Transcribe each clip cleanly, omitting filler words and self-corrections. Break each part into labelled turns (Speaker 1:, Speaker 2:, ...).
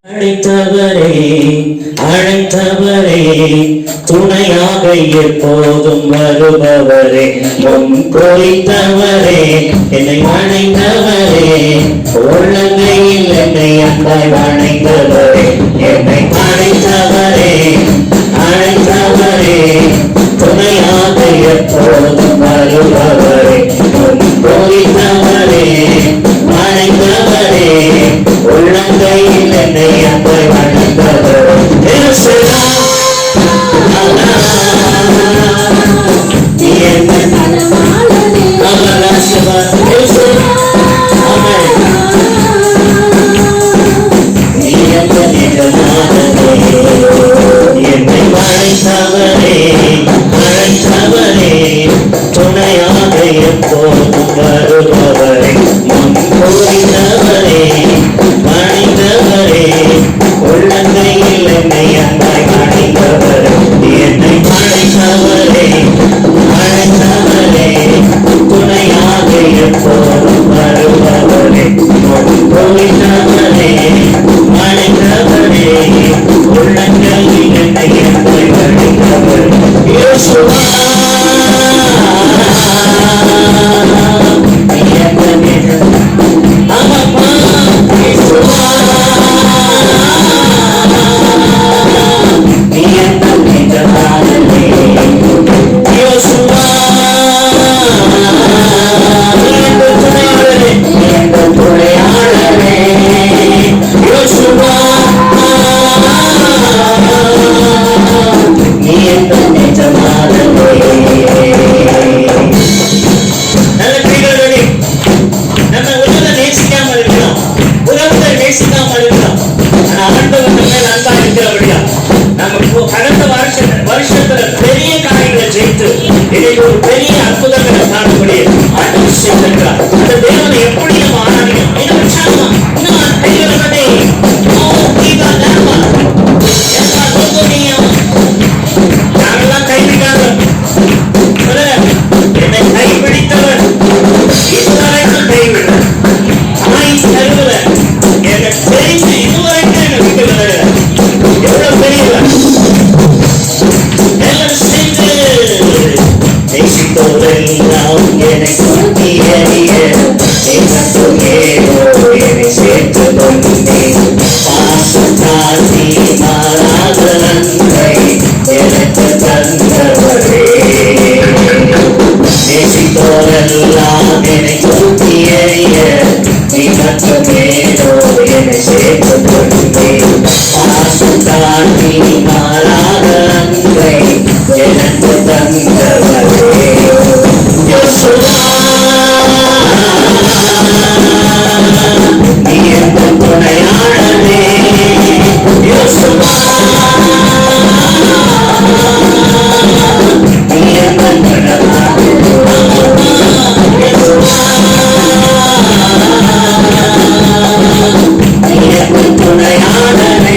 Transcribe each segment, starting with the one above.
Speaker 1: அழைத்தவரே அழைத்தவரே துணையாக எப்போதும் வருபவரே முன் குறித்தவரே என்னை அழைத்தவரே உள்ளங்கையில் என்னை அன்பாய் அழைத்தவரே என்னை அழைத்தவரே அழைத்தவரே துணையாக எப்போதும் வருபவரே முன் குறித்தவரே அழைத்தவரே உள்ளங்கையில் என்னை அன்பாய் அழைத்தவரே துணையாக எப்போதும் வருபவரே முன் குறித்தவரே மனிதவரே உள்ளங்கையில் என்னை அன்பாய் அழைத்தவரே என்னை அழைத்தவரே அழைத்தவரே துணையாக எப்போதும் வருபவரே முன் குறித்தவரே மனிதவரே உள்ளங்கையில் என்னை அன்பாய் அழைத்தவரே இயேசுவா பெரிய அற்புதங்களை காணக்கூடிய ஆண்டவர் செய்திருக்கிறார். அந்த தேவனை எப்படி நம்ம ஆராதிக்கணும்? என்ன வச்சாங்க இன்னும் கைகளே நாங்கெல்லாம் கைவிட்டாங்க. என்னை கைப்பிடித்தவர் இதுவரைக்கும் கைவிட ஆயுள் தருவத என்னை தெரிந்து இதுவரைக்கும் என்னை விட்டு விலக எவ்வளவு பெரியவர் எல்லாம் சேர்ந்து நேசித்தோரெல்லாம் என்னை கூட்டி அறிய என்னை சேர்த்து கொண்டே பாசத்தாசி மாறாத நன்மை எனக்கு தந்தவரே நேசித்தோரெல்லாம் என்னை கூட்டி அறிய நீ மட்டுமேனோ என்னை சேர்த்து கொண்டே பாசத்தாசி மாறாத நன்மை எனக்கு தந்தவரே நீ எந்த துணையாளனே நீ எந்த துணையாளனே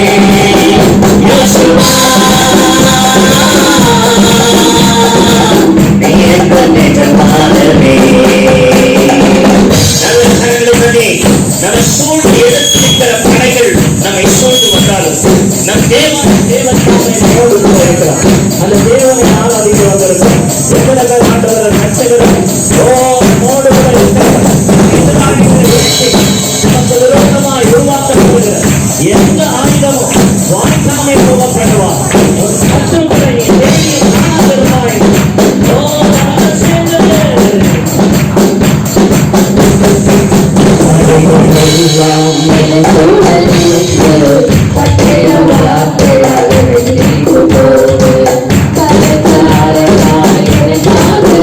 Speaker 1: நம்ம சூழ்ந்து எதிர்த்திருக்கிற படைகள் நம்மை சூழ்ந்து வந்தாலும் நம் தேவன் இருக்கிறார். அந்த தேவனை ஆராதிக்க வந்திருக்கிறோம். எவ்வளவு ஆண்டவர் ரட்சகரும் நமக்கு விரோதமாய் உருவாக்கப்படுகிற எந்த ஆயுதமும் வாய்க்காமை போகப்படுவார். சத்துருக்களை தேடி காணாதிருப்பாய்.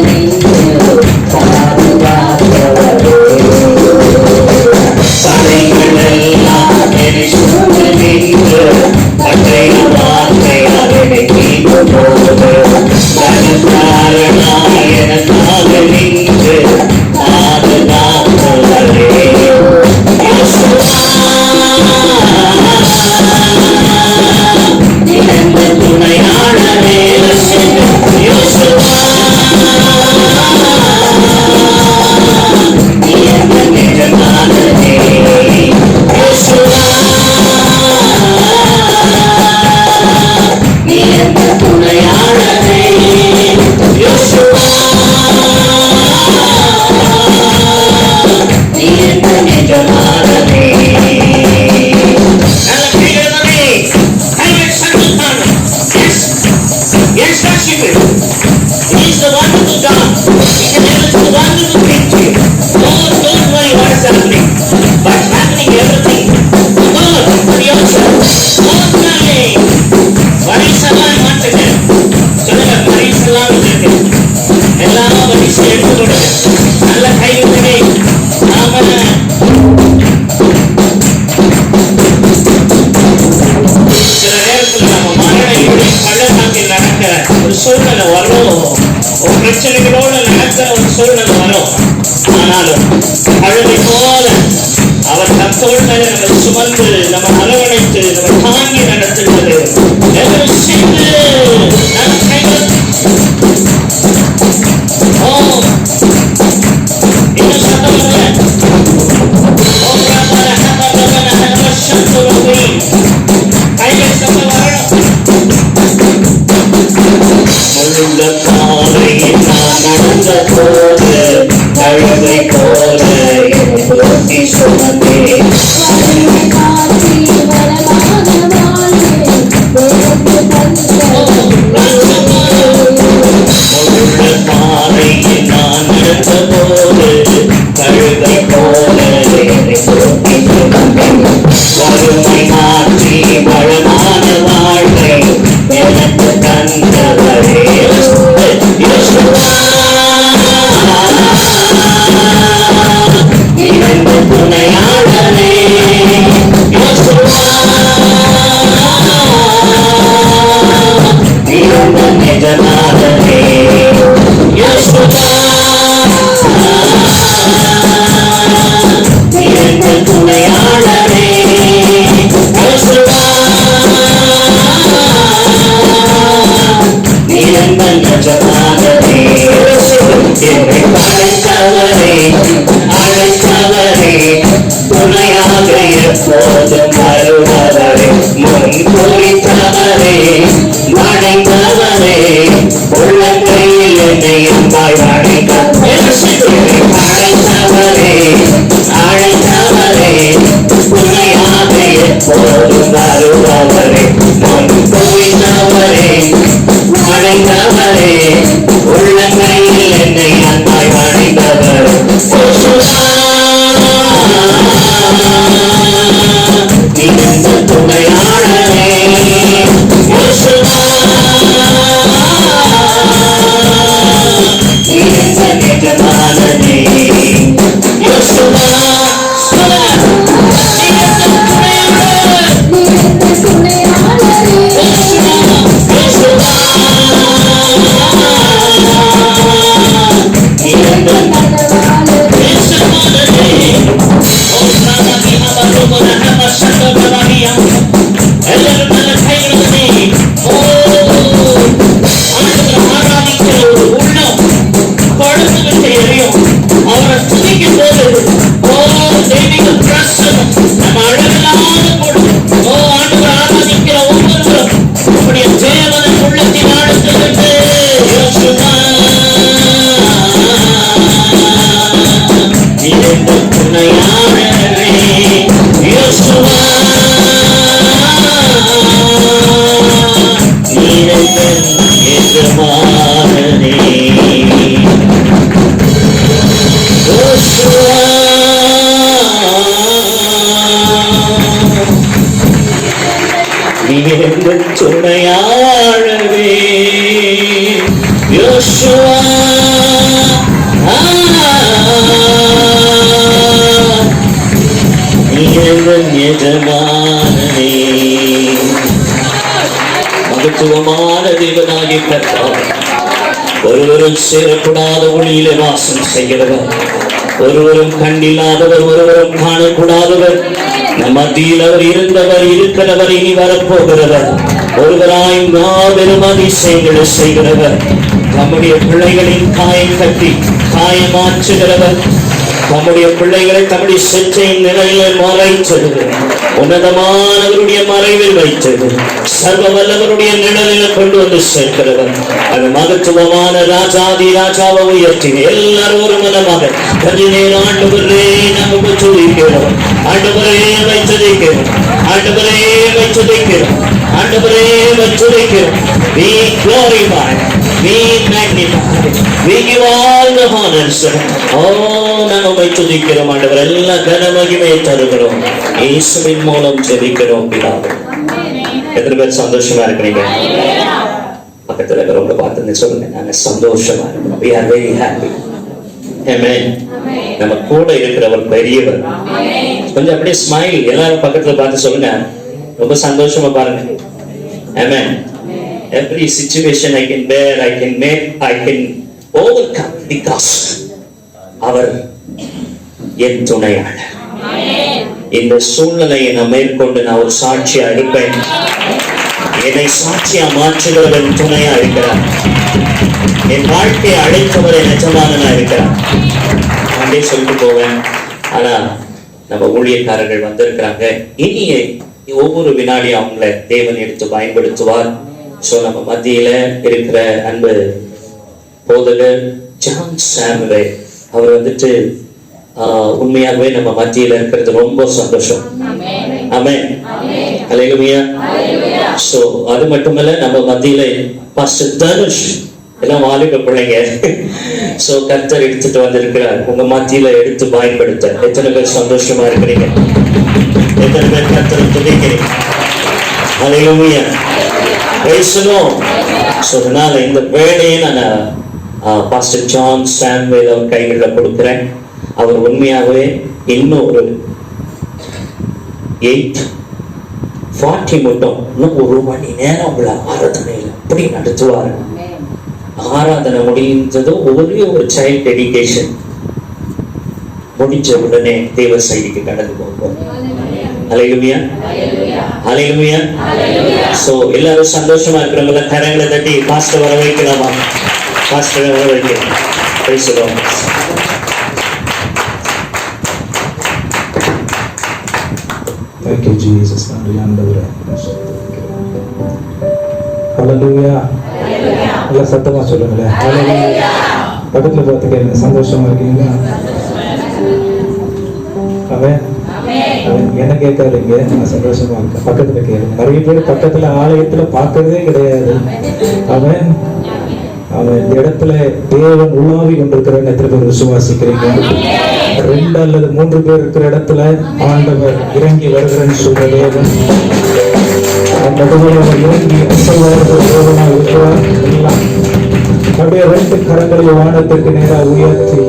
Speaker 2: Thank you.
Speaker 1: பரிசு எடுத்து கொடுங்க. நல்ல கைவிட்டே நாம சில நேரத்தில் நம்ம மரண இப்படி பள்ளத்தாக்கில் நடக்கிற ஒரு சூழ்நிலை வரும், ஒரு பிரச்சனைகளோடு நடக்கிற ஒரு சூழ்நிலை வரும். ஆனாலும் கழுதை போல அவர் தத்தோடு நம்ம சுமந்து நம்ம அரவணைத்து நம்ம தாங்கி நடத்துகிறது. எல்லாம் சேர்ந்து நம்ம கைகள் இன்னும் சத்தம் கைகள் சத்தம் வரணும். முழுந்த பாதையில் நான் நடந்த போது கழுதை போல போட்டி சுமந்தே பாதையில் நான் நடந்த போது கழுதை போல போட்டி சுமந்தே வறுமை மாற்றி வளமான வாழ்வை எனக்கு தந்தவரே இரண்டு துணையாளரே இரண்டு நிஜநாதரே இரண்டு துணையாளரே இரண்டு நிஜநாதரே என்னை அழைத்தவரே அழைத்தவரே துணையாக எப்போதும் வருபவரே முன் குறித்தவரே வணைந்தவரே உள்ளங்கையில் என்னை அன்பாய் வணைத்தவரே அழைத்தவரே அழைத்தவரே துணையாக எப்போதும் வருபவரே முன் குறித்தவரே வணைந்தவரே உள்ளங்கையில் என்னை அன்பாய் வணைந்தவரே இரண்டு துணையாளரே இரண்டு நிஜமானனே துணையாளரே யோசுவா எஜமானனே மகத்துவமான தேவனாகிய கர்த்தாவே ஒருவரும் சேரக்கூடாத ஒளியிலே வாசம் செய்கிறவர், ஒருவரும் கண்டில்லாதவர், ஒருவரும் காணக்கூடாதவர், நம் மத்தியில் அவர் இருந்தவர், இருக்கிறவர், இனி வரப்போகிறவர், ஒருவராய் மாபெரும் அதிசயங்களை செய்கிறவர், நம்முடைய பிள்ளைகளின் காயம் கட்டி காயமாற்றுகிறவர், நம்முடைய பிள்ளைகளை தம்முடைய செற்றையின் நிலையில் மறைத்தது, உன்னதமானவருடைய மறைவில் வைத்தது, சர்வ வல்லவருடைய நிழலில் கொண்டு வந்து சேர்க்கிறவர், அது மகத்துவமான ராஜாதி ராஜாவை உயர்த்தி எல்லாரும் ஒரு மனமாக கொஞ்ச நேரம் ஆண்டவரே நமக்கு துதிக்கிறோம், ஆண்டவரே வைத்துதைக்கிறோம், ஆண்டவரே வைத்துதைக்கிறோம், ஆண்டவரே வைத்துதைக்கிறோம். We glorify, we magnify, we give all the honors. நாங்கள் வைத்துதைக்கிறோம் ஆண்டவர், எல்லா கன மகிமையை தருகிறோம், இயேசுவின் மூலம் ஜெபிக்கிறோம் பிதாவே. எத்தனை பேர் சந்தோஷமா இருக்கிறீங்க? பக்கத்துல இருக்கிறவங்க பார்த்து சொல்லுங்க, நாங்க சந்தோஷமா இருக்கிறோம். We are very happy. Amen. நம்ம கூட இருக்கிறவர் பெரியவர். கொஞ்சம் அப்படியே ஸ்மைல் எல்லாரும் பக்கத்துல பார்த்து சொல்லுங்க, ரொம்ப சந்தோஷமா பாருங்க. Amen. Every situation I can bear, I can make, I can overcome because அவர் என் துணையாளர். இந்த சூழ்நிலையை நான் மேற்கொண்டு நான் ஒரு சாட்சியா இருப்பேன். என்னை சாட்சியா மாற்றுகிறவன் துணையா இருக்கிறார். என் வாழ்க்கையை அழைத்தவரை நிஜமானனா இருக்கிறார். அப்படியே சொல்லிட்டு போவேன். ஆனா நம்ம ஊழியக்காரர்கள் வந்திருக்கிறாங்க. இனி ஒவ்வொரு வினாடியும் அவங்கள தேவன் எடுத்து பயன்படுத்துவார். சோ நம்ம மத்தியில இருக்கிற அன்பு போதகர் ஜான் சாமுவேல் அவர் வந்துட்டு உண்மையாகவே நம்ம மத்தியில இருக்கிறது ரொம்ப சந்தோஷம். ஆமென். ஹல்லேலூயா. சோ அது மட்டுமல்ல, நம்ம மத்தியில பாஸ்டர் தனுஷ், எல்லாம் வாலிப பிள்ளைங்க. சோ கர்த்தர் எடுத்துட்டு வந்திருக்கிறார் உங்க மத்தியில எடுத்து பயன்படுத்த. எத்தனை பேர் சந்தோஷமா இருக்கிறீங்க? எத்தனை பேர் கர்த்தரை துதிக்கிறீங்க? Hallelujah. Praise the Lord. So அதனால இந்த வேளையை நான் பாஸ்டர் ஜான் சாமுவேல் அவர் கைகளில் கொடுக்கிறேன். அவர் உண்மையாகவே இன்னும் ஒரு 8:40 மட்டும் இன்னும் 1 மணி நேரம் உங்களை ஆராதனையில் அப்படி நடத்துவார். ஆராதனை முடிந்ததும் ஒரே ஒரு சைல்ட் டெடிகேஷன் முடிஞ்ச உடனே தேவ செய்திக்கு கடந்து போவோம். ஹல்லேலூயா. ஹல்லேலூயா. சோ எல்லாரும் சந்தோஷமா இருக்கிறவங்கள கரங்களை தட்டி பாஸ்டர் வர வைக்கலாமா? பாஸ்டர் வர வைக்கலாம். Price the Lord.
Speaker 2: Thank you, Jesus. நன்றி ஆண்டவரே. ஹல்லேலூயா. எல்லாம் சத்தமா சொல்லுங்களேன். ஹல்லேலூயா. பக்கத்துல பார்த்து கேளுங்க, சந்தோஷமா இருக்கீங்களா? ஆமென். என்ன கேட்காதீங்க, நான் சந்தோஷமா இருக்கேன். பக்கத்துல கேளுங்க. நிறைய பேர் பக்கத்துல ஆலயத்துல பார்க்கறதே கிடையாது. ஆமென். அவன் இந்த இடத்துல தேவன் உலாவி கொண்டிருக்கிறவங்க எத்தனை பேர் விசுவாசிக்கிறீங்க? 2 அல்லது 3 பேர் இருக்கிற இடத்துல ஆண்டவர் இறங்கி வருகிறேன்னு சொல்ற தேவன் இறங்கி அசைவார்கள் தேவனா இருக்கிறார். அப்படியே 2 கரங்களை வானத்திற்கு நேராக உயர்த்தி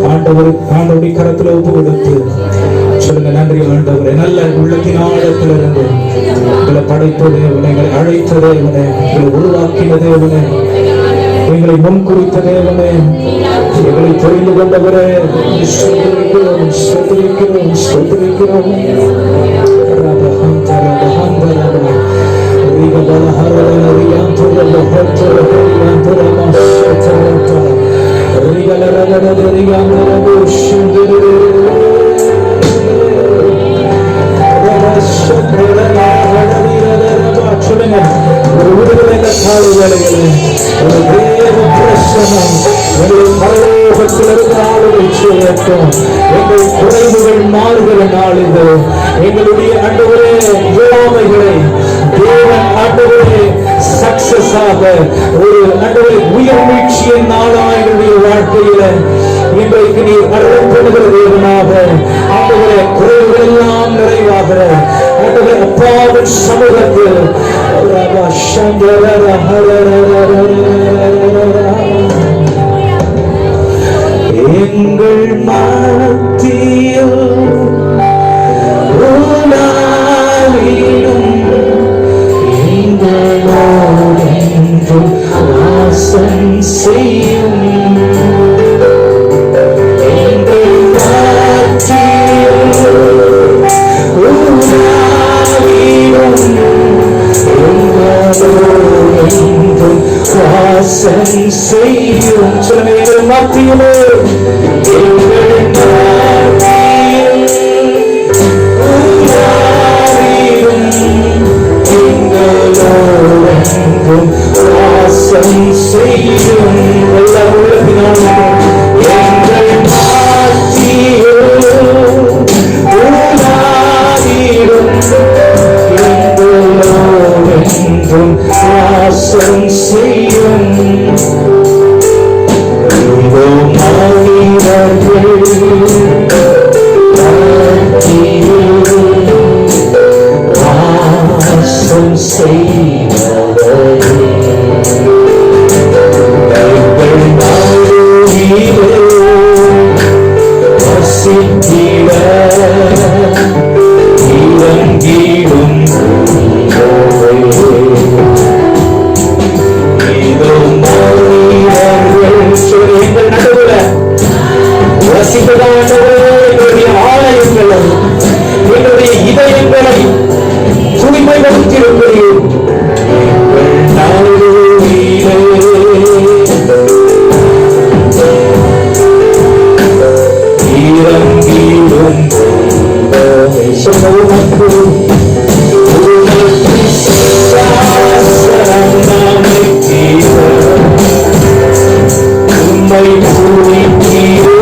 Speaker 2: ஆண்டவருடைய கரத்துல ஒப்பு கொடுத்து சொல்லுங்க, நன்றி ஆண்டவரே. நல்ல உள்ளத்தின் ஆழத்திலிருந்து எங்களை படைத்த தேவனே, எங்களை அழைத்த தேவனே, எங்களை உருவாக்கின தேவனே, எங்களை முன் குறித்த தேவனே, எங்களை தெரிந்து கொண்டவரே, ஸ்தோத்திரிக்கிறோம், ஸ்தோத்திரிக்கிறோம், ஸ்தோத்திரிக்கிறோம். சொல்லுங்க, ஒரு விடுதலை கால வேலைகளை ஒரு தேவ பிரசனம் எங்கள் பரலோகத்திலிருந்து ஆளுகை செய்யட்டும். எங்கள் குறைவுகள் மாறுகிற நாள் இது. எங்களுடைய ஆண்டவரே இயலாமைகளை தேவன் ஆண்டவரே சக்சஸ் ஆக ஒரு ஆண்டவரே உயர் மீட்சியின் நாளா எங்களுடைய வாழ்க்கையில இன்றைக்கு நீ அருளப்படுகிற தேவனாக ஆண்டவரே குறைவுகள் எல்லாம் நிறைவாகிற ஆண்டவரே அப்பாவின் சமூகத்தில் எங்கள் மத்தியில் உலாவிடும் எங்களோடு என்றும் வாசம் செய்யும். எங்கள் மத்தியில் உலாவிடும் எங்களோடு வாசம் செய்யும். சொல்லுங்க, எங்கள் மத்தியிலே வாசம் செய்யும். எல்லா உள்ளத்தினாலும் எங்கள் மத்தியில் உலாவிடும் எங்களோடென்றும் வாசம் செய்யும். மகிமையும் வசித்திட இறங்கிடும் இதோ மனிதர்கள் எங்கள் நடுவுல வசிப்பதாண்டவரே, எங்களுடைய ஆலயங்களை, எங்களுடைய இதயங்களை தூய்மைப்படுத்தியிருக்கிறீர். இறங்கிடும் உம்மை பூமிக்கீரோ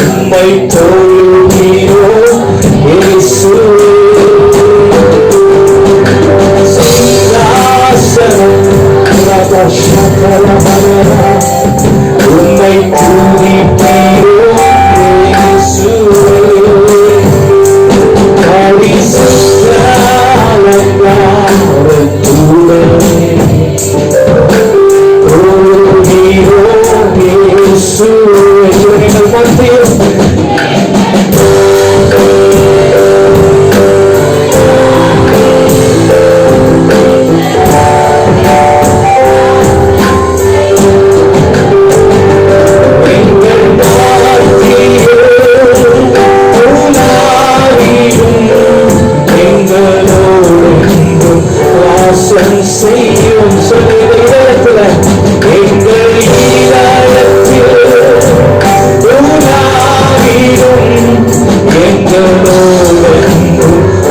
Speaker 2: உம்மை தோழுகிறோ உம்மை பூமிக்கீரோ செய்யும் சொல்லுகிற எங்கள்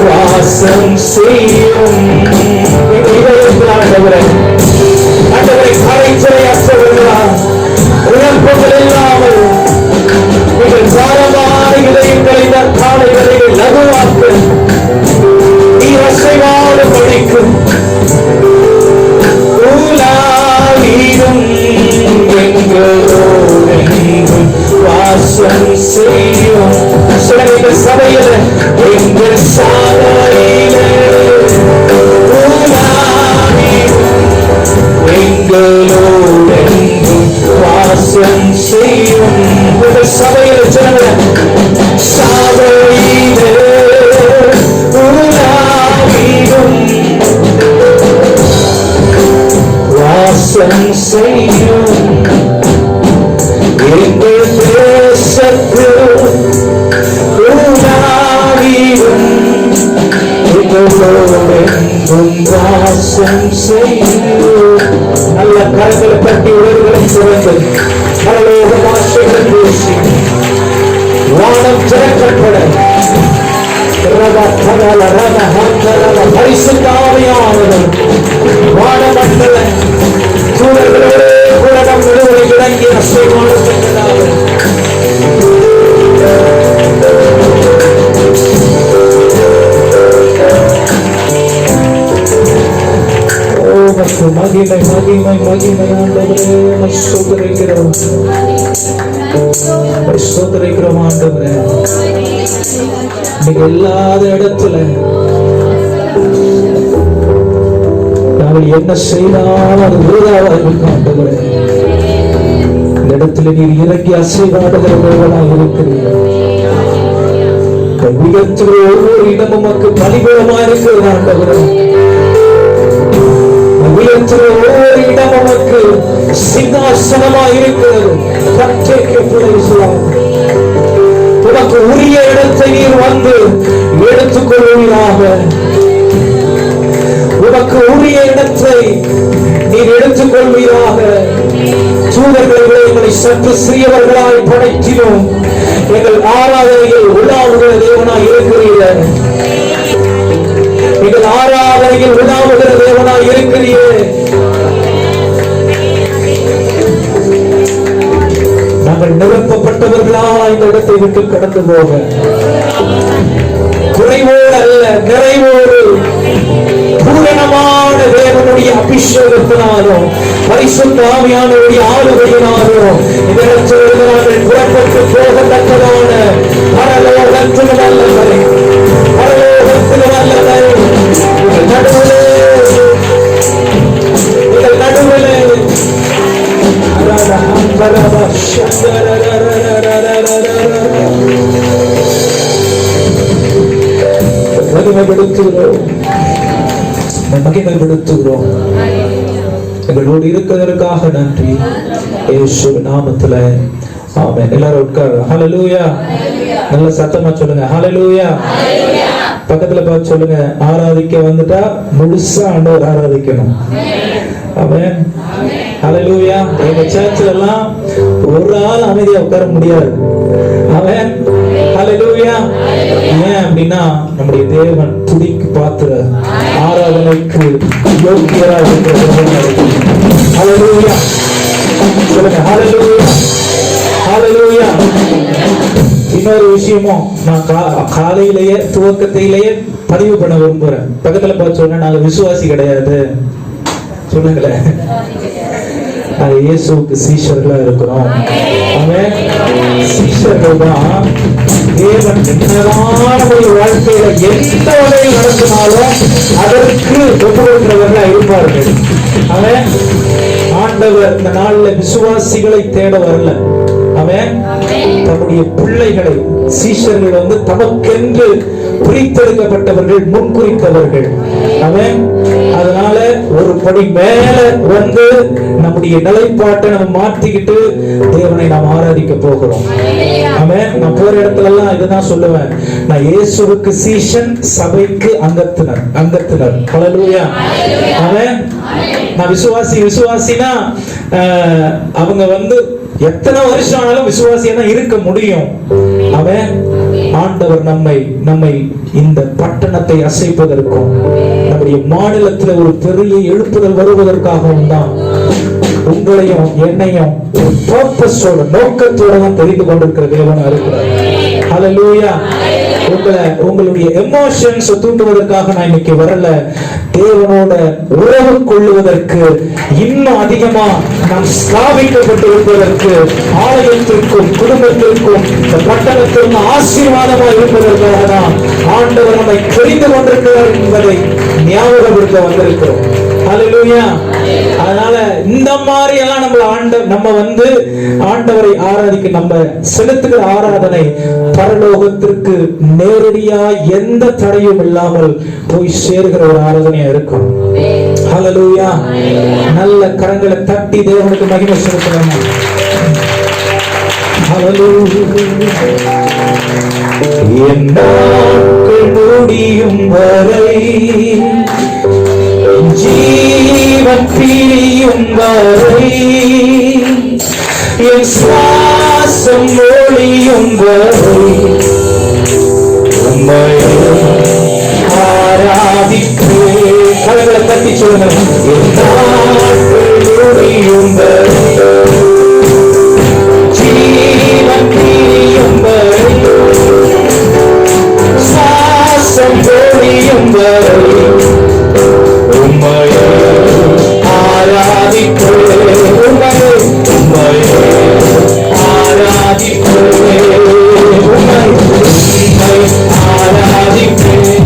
Speaker 2: வாசம் செய்யும் ஆண்டவரை கரைச்சலை அற்றவர்களால் உழப்புகள் இல்லாமல் மிக சாரமான இதயங்களை காலை வரையில் லகுவாக்க நீ அசைவாட படிக்கும் வாசம் செய்யும் சில சபையில எங்கள் சாலையில எங்களோடு வாசம் செய்யும் சபையில சில சாலையில வாசம் செய்யும் எங்கள் தேசத்து வாசம் செய்யும் நல்ல கரங்களை தட்டி உலகளை சுரந்து பரலோக பாஷைகள் பேசி வானம் திறக்கப்பட பரிசுத்தாவியானவர் வானமண்டல சூழல்களோடு கூட நம் விடுதலை விளங்கி அசைவான மகிமை மகிமை மகிமை ஆண்டவரே சோதரிக்கிறோம் சோதரிக்கிறோம் ஆண்டவரே நீங்க இல்லாத இடத்துல நாங்கள் என்ன செய்தாலும் அது விருதாவா இருக்கும் ஆண்டவரே. இந்த இடத்துல நீர் இறங்கி அசைவாடுகிறவர்களாக இருக்கிறீர்கள். உயர்த்துகிற ஒவ்வொரு இடமும் மக்கள் பலிபீடமா இருக்கிறது ஆண்டவரே. உயர்த்துகிற ஒவ்வொரு இடம் நமக்கு சிங்காசனமா இருக்கிறது. உனக்கு உரிய இடத்தை நீர் வந்து எடுத்துக் கொள்வீராக. உனக்கு உரிய இடத்தை நீர் எடுத்துக் கொள்வீராக. தூதர்களை எங்களை சற்று சிறியவர்களாய் படைத்தினோம். எங்கள் ஆராதனையில் உலாவுகிற தேவனாய் இருக்கிறீர்கள். எங்கள் ஆராதனையில் உலாவுகிற தேவனாய் இருக்கிறீர்கள். நாங்கள் நிரப்பப்பட்டவர்களா இந்த இடத்தை விட்டு கடந்து போக குறைவோடு அல்ல, நிறைவோடு பூரணமான தேவனுடைய அபிஷேகத்தினாலும் பரிசுத்த ஆவியானவருடைய ஆளுகையினாலும் இந்த இடத்திலிருந்து நாங்கள் புறப்பட்டு போகத்தக்கதான பரலோகத்தில் வல்லவரே, பரலோகத்தில் வல்லவரே, நடுவிலே மகிமைப்படுத்துகிறோம், மகிமைப்படுத்துகிறோம். எங்களோடு இருக்கிறதற்காக நன்றி. இயேசு நாமத்துல ஆமென். எல்லாரும் உட்காரு. ஹல்லேலூயா. நல்ல சத்தமா சொல்லுங்க ஹல்லேலூயா. பக்கத்துல பார்த்து சொல்லுங்க, ஆராதிக்க வந்துட்டா முழுசா ஆண்டவர் ஆராதிக்கணும். ஆமென். ஹல்லேலூயா. எங்க சர்ச்சில் எல்லாம் ஒரு ஆள் அமைதியா உட்கார முடியாது. ஆமென். ஹல்லேலூயா. ஏன் அப்படின்னா நம்முடைய தேவன் துதிக்கு பாத்திர ஆராதனைக்கு யோக்கியரா இருக்கிறது. ஹல்லேலூயா. சொல்லுங்க ஹல்லேலூயா. ஹல்லேலூயா. இன்னொரு விஷயமும் நான் காலையிலேயே துவக்கத்திலேயே பதிவு பண்ண விரும்புறேன். பக்கத்துல பார்த்து சொன்னா நாங்க விசுவாசி கிடையாது சொல்லுங்களேன். நாங்க இயேசுவுக்கு சீஷர்களா இருக்கிறோம். அவன் சீஷர்கள் தான் தேவன் என்னதான் வாழ்க்கையில எந்த வகையில் நடத்தினாலும் அதற்கு ஒப்புக்கொள்கிறவர்களா இருப்பார்கள். அவன் ஆண்டவர் இந்த நாள்ல விசுவாசிகளை தேட வரல. அவன் தம்முடைய பிள்ளைகளை சீஷர்கள் தமக்கென்று பிரித்தெடுக்கப்பட்டவர்கள், முன்குறித்தவர்கள். அவன் அதனால ஒரு படி மேல நம்முடைய நிலைப்பாட்டை நம்ம மாத்திக்கிட்டு தேவனை நாம் ஆராதிக்க போகிறோம். அவன் நான் போற இடத்துல எல்லாம் இதுதான் சொல்லுவேன், நான் இயேசுவுக்கு சீஷன், சபைக்கு அங்கத்தினர். ஹல்லேலூயா. அவன் நான் விசுவாசினா அவங்க எத்தனை வருஷம் ஆனாலும் விசுவாசியா இருக்க முடியும். அவன் ஆண்டவர் நம்மை இந்த பட்டணத்தை அசைப்பதற்கும் நம்முடைய மாநிலத்தில் ஒரு பெரிய எழுப்புதல் வருவதற்காகவும் தான் உங்களையும் என்னையும் ஒரு பர்பஸோட நோக்கத்தோட தான் தெரிந்து கொண்டிருக்கிற தேவனா இருக்கிறார். ஹல்லேலூயா. உங்களுடைய எமோஷன்ஸ் தூண்டுவதற்காக நான் இன்னைக்கு வரல. தேவனோட உறவு கொள்ளுவதற்கு, இன்னும் அதிகமா நாம் ஸ்தாபிக்கப்பட்டு இருப்பதற்கு, ஆலயத்திற்கும் குடும்பத்திற்கும் இந்த பட்டணத்திற்கும் ஆசீர்வாதமா இருப்பதற்காக தான் ஆண்டவர் நம்மை தெரிந்து கொண்டிருக்கிறார் என்பதை ஞாபகப்படுத்த வந்திருக்கிறோம். ஹல்லேலூயா. அதனால இந்த மாதிரி எல்லாம் நம்ம ஆண்டவரை ஆராதிக்க நம்ம செலுத்துகிற ஆராதனை பரலோகத்திற்கு நேரடியா எந்த தடையும் இல்லாமல் போய் சேர்கிற ஒரு ஆராதனையா இருக்கும். ஹல்லேலூயா. நல்ல கரங்களை தட்டி தேவனுக்கு மகிமை செலுத்தலாம். என் நாட்கள் முடியும் வரை, ஜீவன் பிரியும் வரை, என் சுவாசம் ஒளியும் வரை உம்மை ஆராதிப்பேன். கரங்களை தட்டி சொல்லுங்க, என் நாட்கள் முடியும் வரை, ஜீவன் பிரியும் வரை, சுவாசம் ஒளியும் வரை உம்மை ஆராதிப்பேன். உம்மை ஆராதிப்பேன். உம்மை ஆராதிப்பேன்.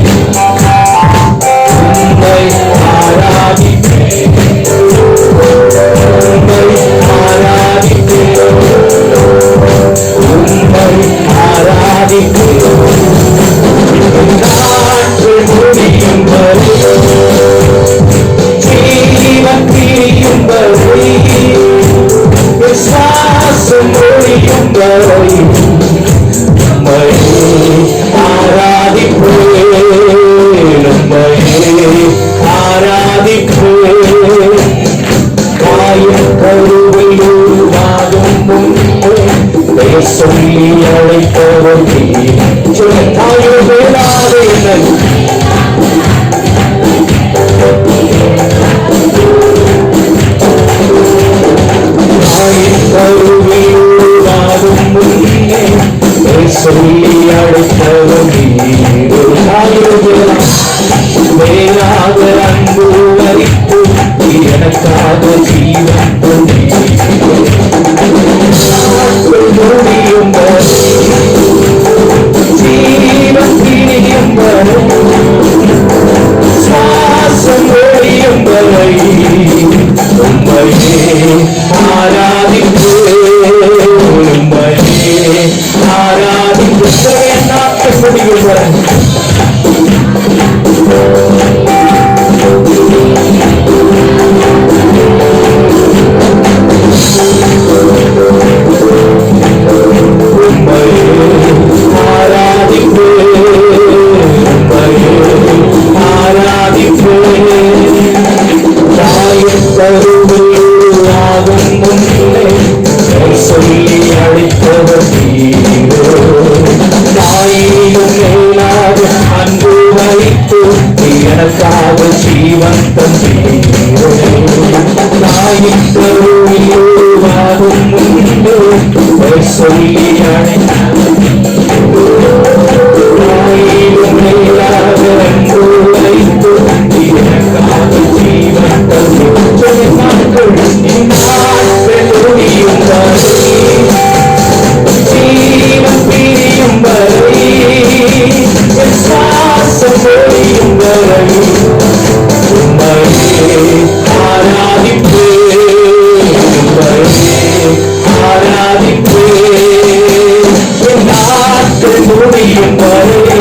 Speaker 2: உம்மை ஆராதிப்பேன். உம்மை ஆராதிப்பேன். உம்மை ஆராதிப்பேன். நாட்கள் முடியும் வரை, ஜீவன் பிரியும் வரை, சுவாசம் ஒளியும் வரை உம்மை ஆராதிப்பேன். உம்மை ஆராதிப்பேன். தாயின் கருவில் உருவாகும் முன்பே சொல்லி அழைப்பவர் தாயோ வேளாதே என்னை சொல்லி அழைத்தவர் வேறாக அன்பு வரித்து எனக்காக ஜீவன் முடியும் ஜீவன் பிரியும் சுவாசம் ஒழியும் வரை உம்மையே ஆராதிப்பேன். உம்மையே ஆராதிப்பேன். நாட்கள் முடியும் வரை எனக்காக ஜீவன் தந்தீரே தாயின் கருவிலுருவாகும் முன்பு சொல்லி தாயிலும் மேலாக அன்பு வைத்து எனக்காக ஜீவன் தந்தீரே நாட்கள் முடியும் வரை ஜீவன் பிரியும் வரை சுவாசம் முடியும் வரை உம்மையே ஆராதிப்பேன் உம்மையே ஆராதிப்பேன் என் நாட்கள் முடியும் வரை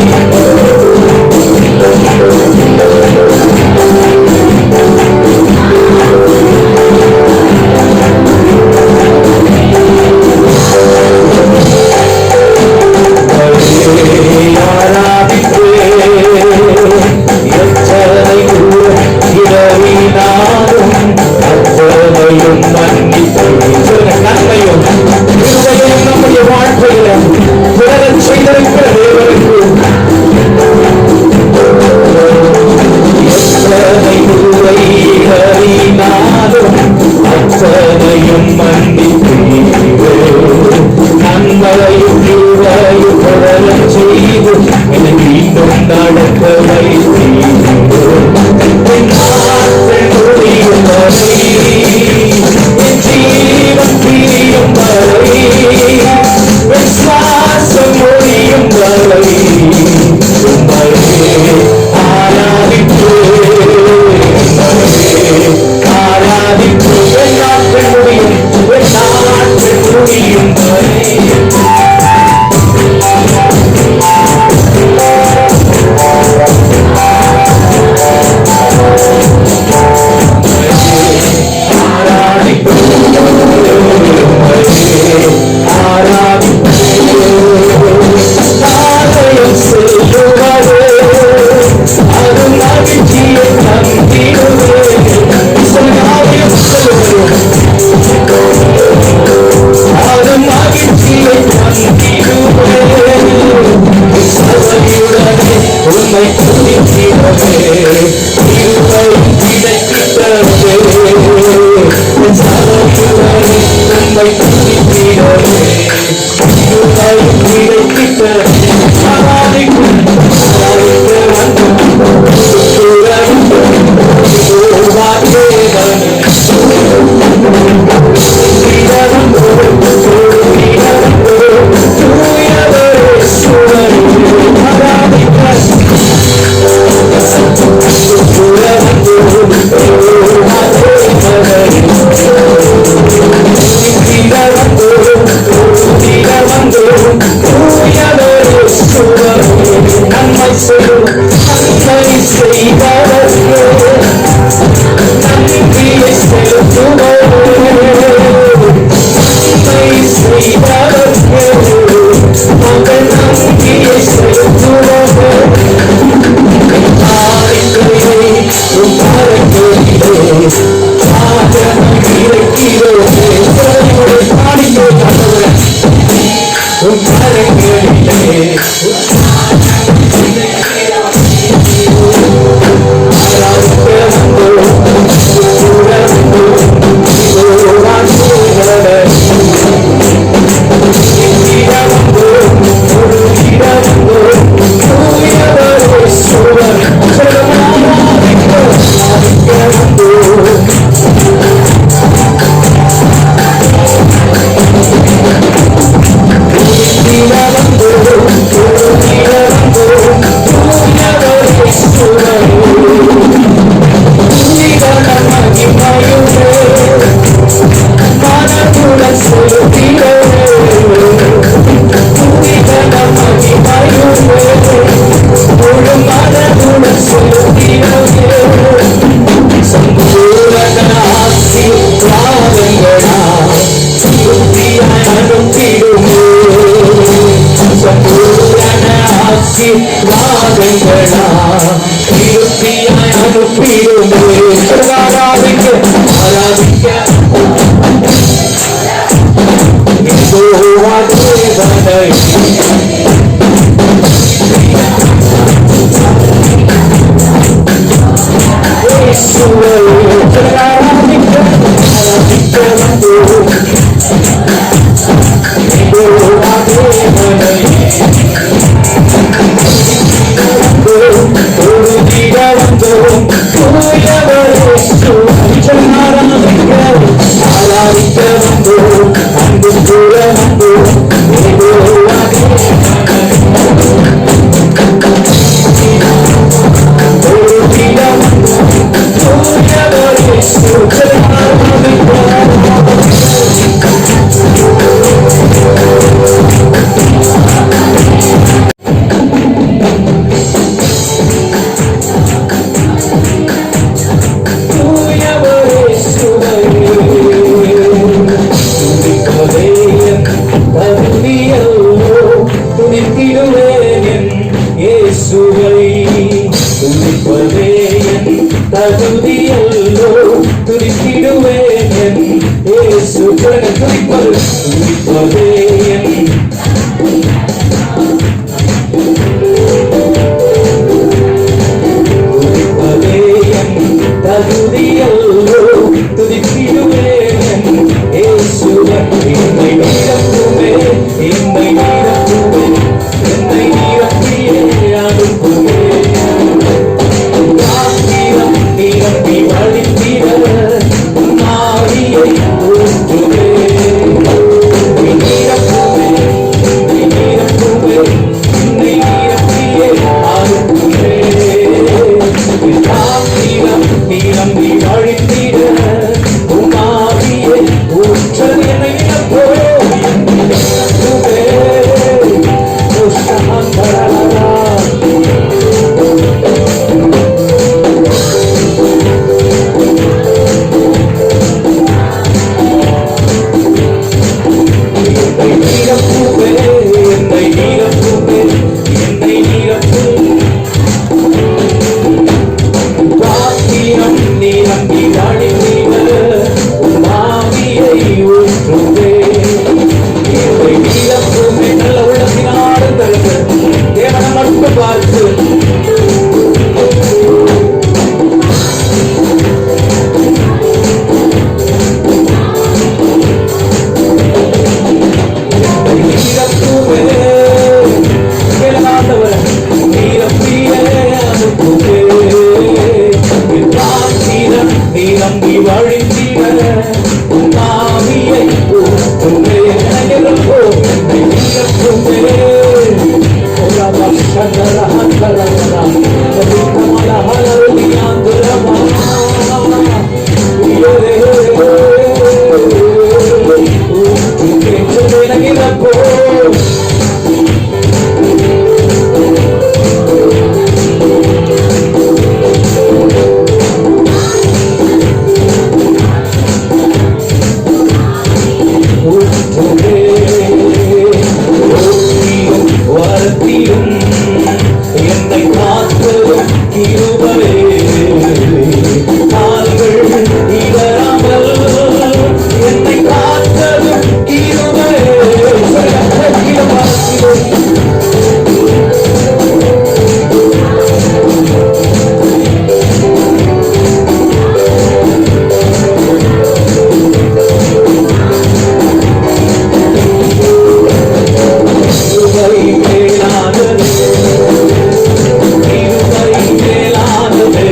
Speaker 2: கிருபை மேலானது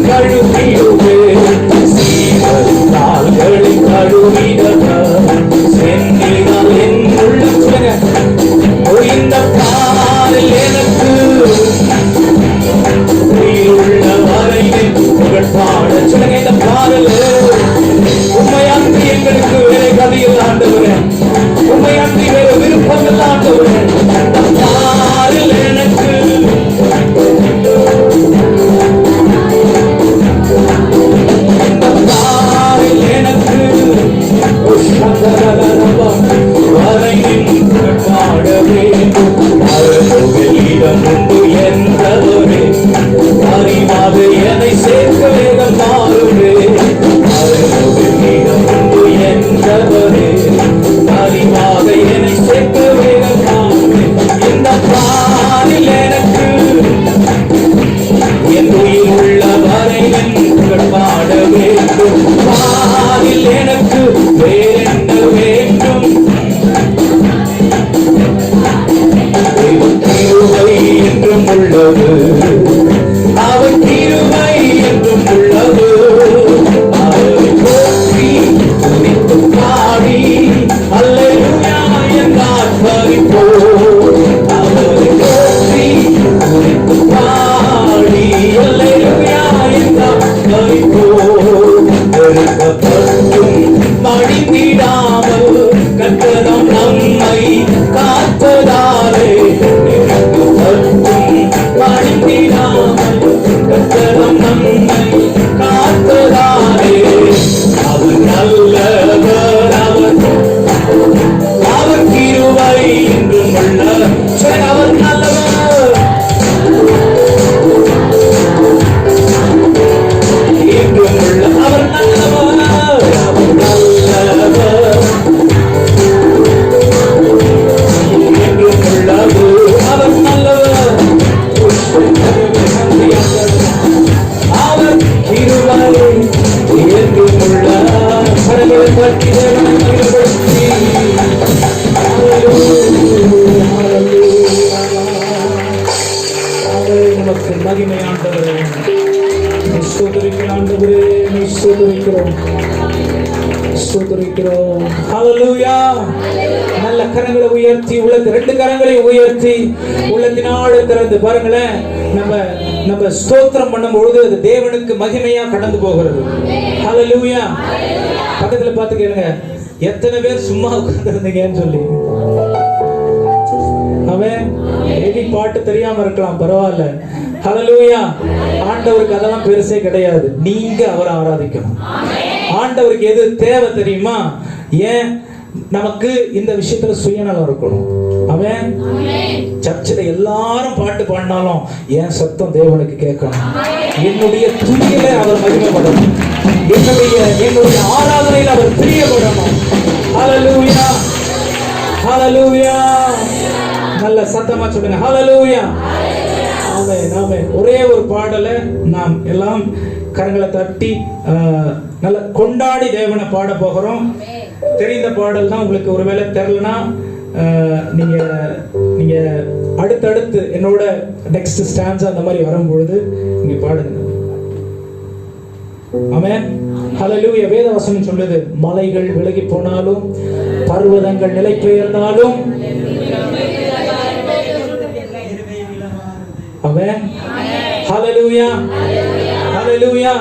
Speaker 2: கழுவிடுவே கால்களை கழுவிடவ சென்றினால் என் உள்ள சொல்லுங்க இந்த பாலில் எனக்கு உயிருள்ள வரையில் புகழ் பாட சொல்லுங்க இந்த பாடல் உண்மையாற்றி எங்களுக்கு வேலை கதையில் ஆண்டவரே உண்மையாற்றி வேறு விருப்பங்கள் ஆண்டவரே இந்த பாலில் எனக்கு என்னை சேர்க்க வேகம் மாறுவே என்றவரே அறிவாக என்னை சேர்க்க வேகம் மாறுவே இந்த பாலில் எனக்கு என் உயிர் உள்ள வரை என்று பாட வேண்டும் பாலில் எனக்கு வேறென்ன வேண்டும் கிருபை என்றும் உள்ளது அவர் கிருபை என்றும் உள்ளது அவரை போற்றி துதித்து பாடி அல்லேலூயா என்றார் பறிப்போ அவரை போற்றி துதித்து பாடி அல்லேலூயா என்றார் பறிப்போ வெறுக்கப்பட்டும் மடிந்திடாமல் கர்த்தர் நம்மை காத்ததாலே மடிந்திடாமல் கர்த்தர் நம்மை காத்ததாலே அவர் நல்லவர் அவர் கிருபை என்றும் உள்ளவர் அவர் நல்லவர் என்றும் உள்ள அவர் நல்லவர் அவர் நல்லவர் என்றும் உள்ளது அவர் நல்லவர் அவர் கிருபை என்றும் உள்ளார் கடவுளை பற்றி தேவனை மகிமைப்படுத்தி நமக்கு மகிமை ஆண்டவரே ஆண்டவரே ஸ்தோத்திரிக்கிறோம் ஹல்லேலூயா நல்ல கரங்களை உயர்த்தி உள்ளத்து ரெண்டு கரங்களை உயர்த்தி உள்ளத்தினால திறந்து பாருங்களேன் நம்ம ஸ்தோத்திரம் பண்ணும் பொழுது அது தேவனுக்கு மகிமையா கடந்து போகிறது ஹல்லேலூயா பக்கத்துல பார்த்து கேளுங்க எத்தனை பேர் சும்மா உட்கார்ந்திருந்தீங்கன்னு சொல்லி அவன் எதி பாட்டு தெரியாம இருக்கலாம் பரவாயில்ல ஹல்லேலூயா ஆண்டவருக்கு அதெல்லாம் பெருசே கிடையாது நீங்க அவரை ஆராதிக்கணும் ஆண்டவருக்கு எது தேவை தெரியுமா ஏன் நமக்கு இந்த விஷயத்துல சுயநலம் இருக்கணும் அவன் சர்ச்சில் எல்லாரும் பாட்டு பாடினாலும் என் சத்தம் தேவனுக்கு கேட்கணும் என்னுடைய துணியில அவர் மகிமைப்படணும் என்னுடைய ஆராதனையில் அவர் பிரியப்படணும் ஹல்லேலூயா ஹல்லேலூயா நல்ல சத்தமா சொல்லுங்க ஹல்லேலூயா ஆமென் ஆமென் ஒரே ஒரு பாடலை நாம் எல்லாம் கரங்களை தட்டி நல்ல கொண்டாடி தேவனை பாட போகிறோம் தெரிந்த பாடல் தான் உங்களுக்கு ஒருவேளை தெரியலனா நீங்க அடுத்தடுத்து என்னோட நெக்ஸ்ட் ஸ்டான்ஸ் அந்த மாதிரி வரும்பொழுது நீங்க பாடுங்க ஆமென் ஹல்லேலூயா வேதவசனம் சொல்லுது மலைகள் விலகி போனாலும் பர்வதங்கள் நிலை பெயர்ந்தாலும் ஆமென் ஹல்லேலூயா ஹல்லேலூயா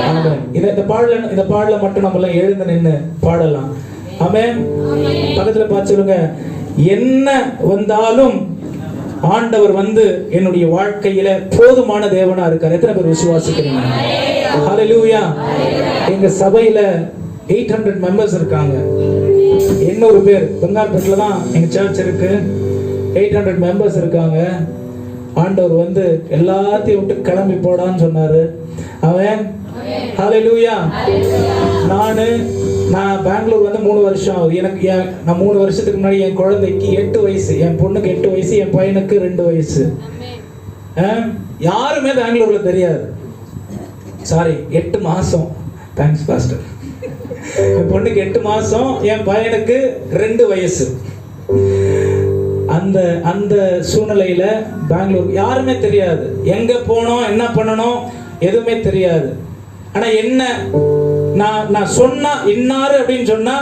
Speaker 2: ஆமென் இந்த பாடல மட்டும் நம்ம எல்லாம் எழுந்து நின்னு பாடலாம் ஆமென் பக்கத்துல பார்த்து சொல்லுங்க என்ன வந்தாலும் ஆண்டவர் என்னுடைய வாழ்க்கையில போதுமான தேவனா இருக்கார் எத்தனை பேர் விசுவாசிக்கிறீங்க ஹல்லேலூயா எங்க சபையில 800 மெம்பர்ஸ் இருக்காங்க 800 பேர் பெங்கால்பேட்ல தான் எங்க சர்ச் இருக்கு 800 மெம்பர்ஸ் இருக்காங்க ஆண்டவர் எல்லாத்தையும் விட்டு கிளம்பி போடான்னு சொன்னாரு அவன் ஹல்லேலூயா நான் பெங்களூர் 3 வருஷம் ஆகுது எனக்கு நான் 3 வருஷத்துக்கு முன்னாடி என் குழந்தைக்கு 8 வயசு என் பொண்ணுக்கு 8 வயசு என் பையனுக்கு 2 வயசு யாருமே பெங்களூர்ல தெரியாது சாரி 8 மாசம் தேங்க்ஸ் பாஸ்டர் என் பொண்ணுக்கு 8 மாசம் என் பையனுக்கு 2 வயசு அந்த சூழ்நிலையில பெங்களூர் யாருமே தெரியாது எங்க போனோம் என்ன பண்ணணும் எதுவுமே தெரியாது. ஆனா என்ன நான் சொன்னா இன்னாரு அப்படின்னு சொன்னா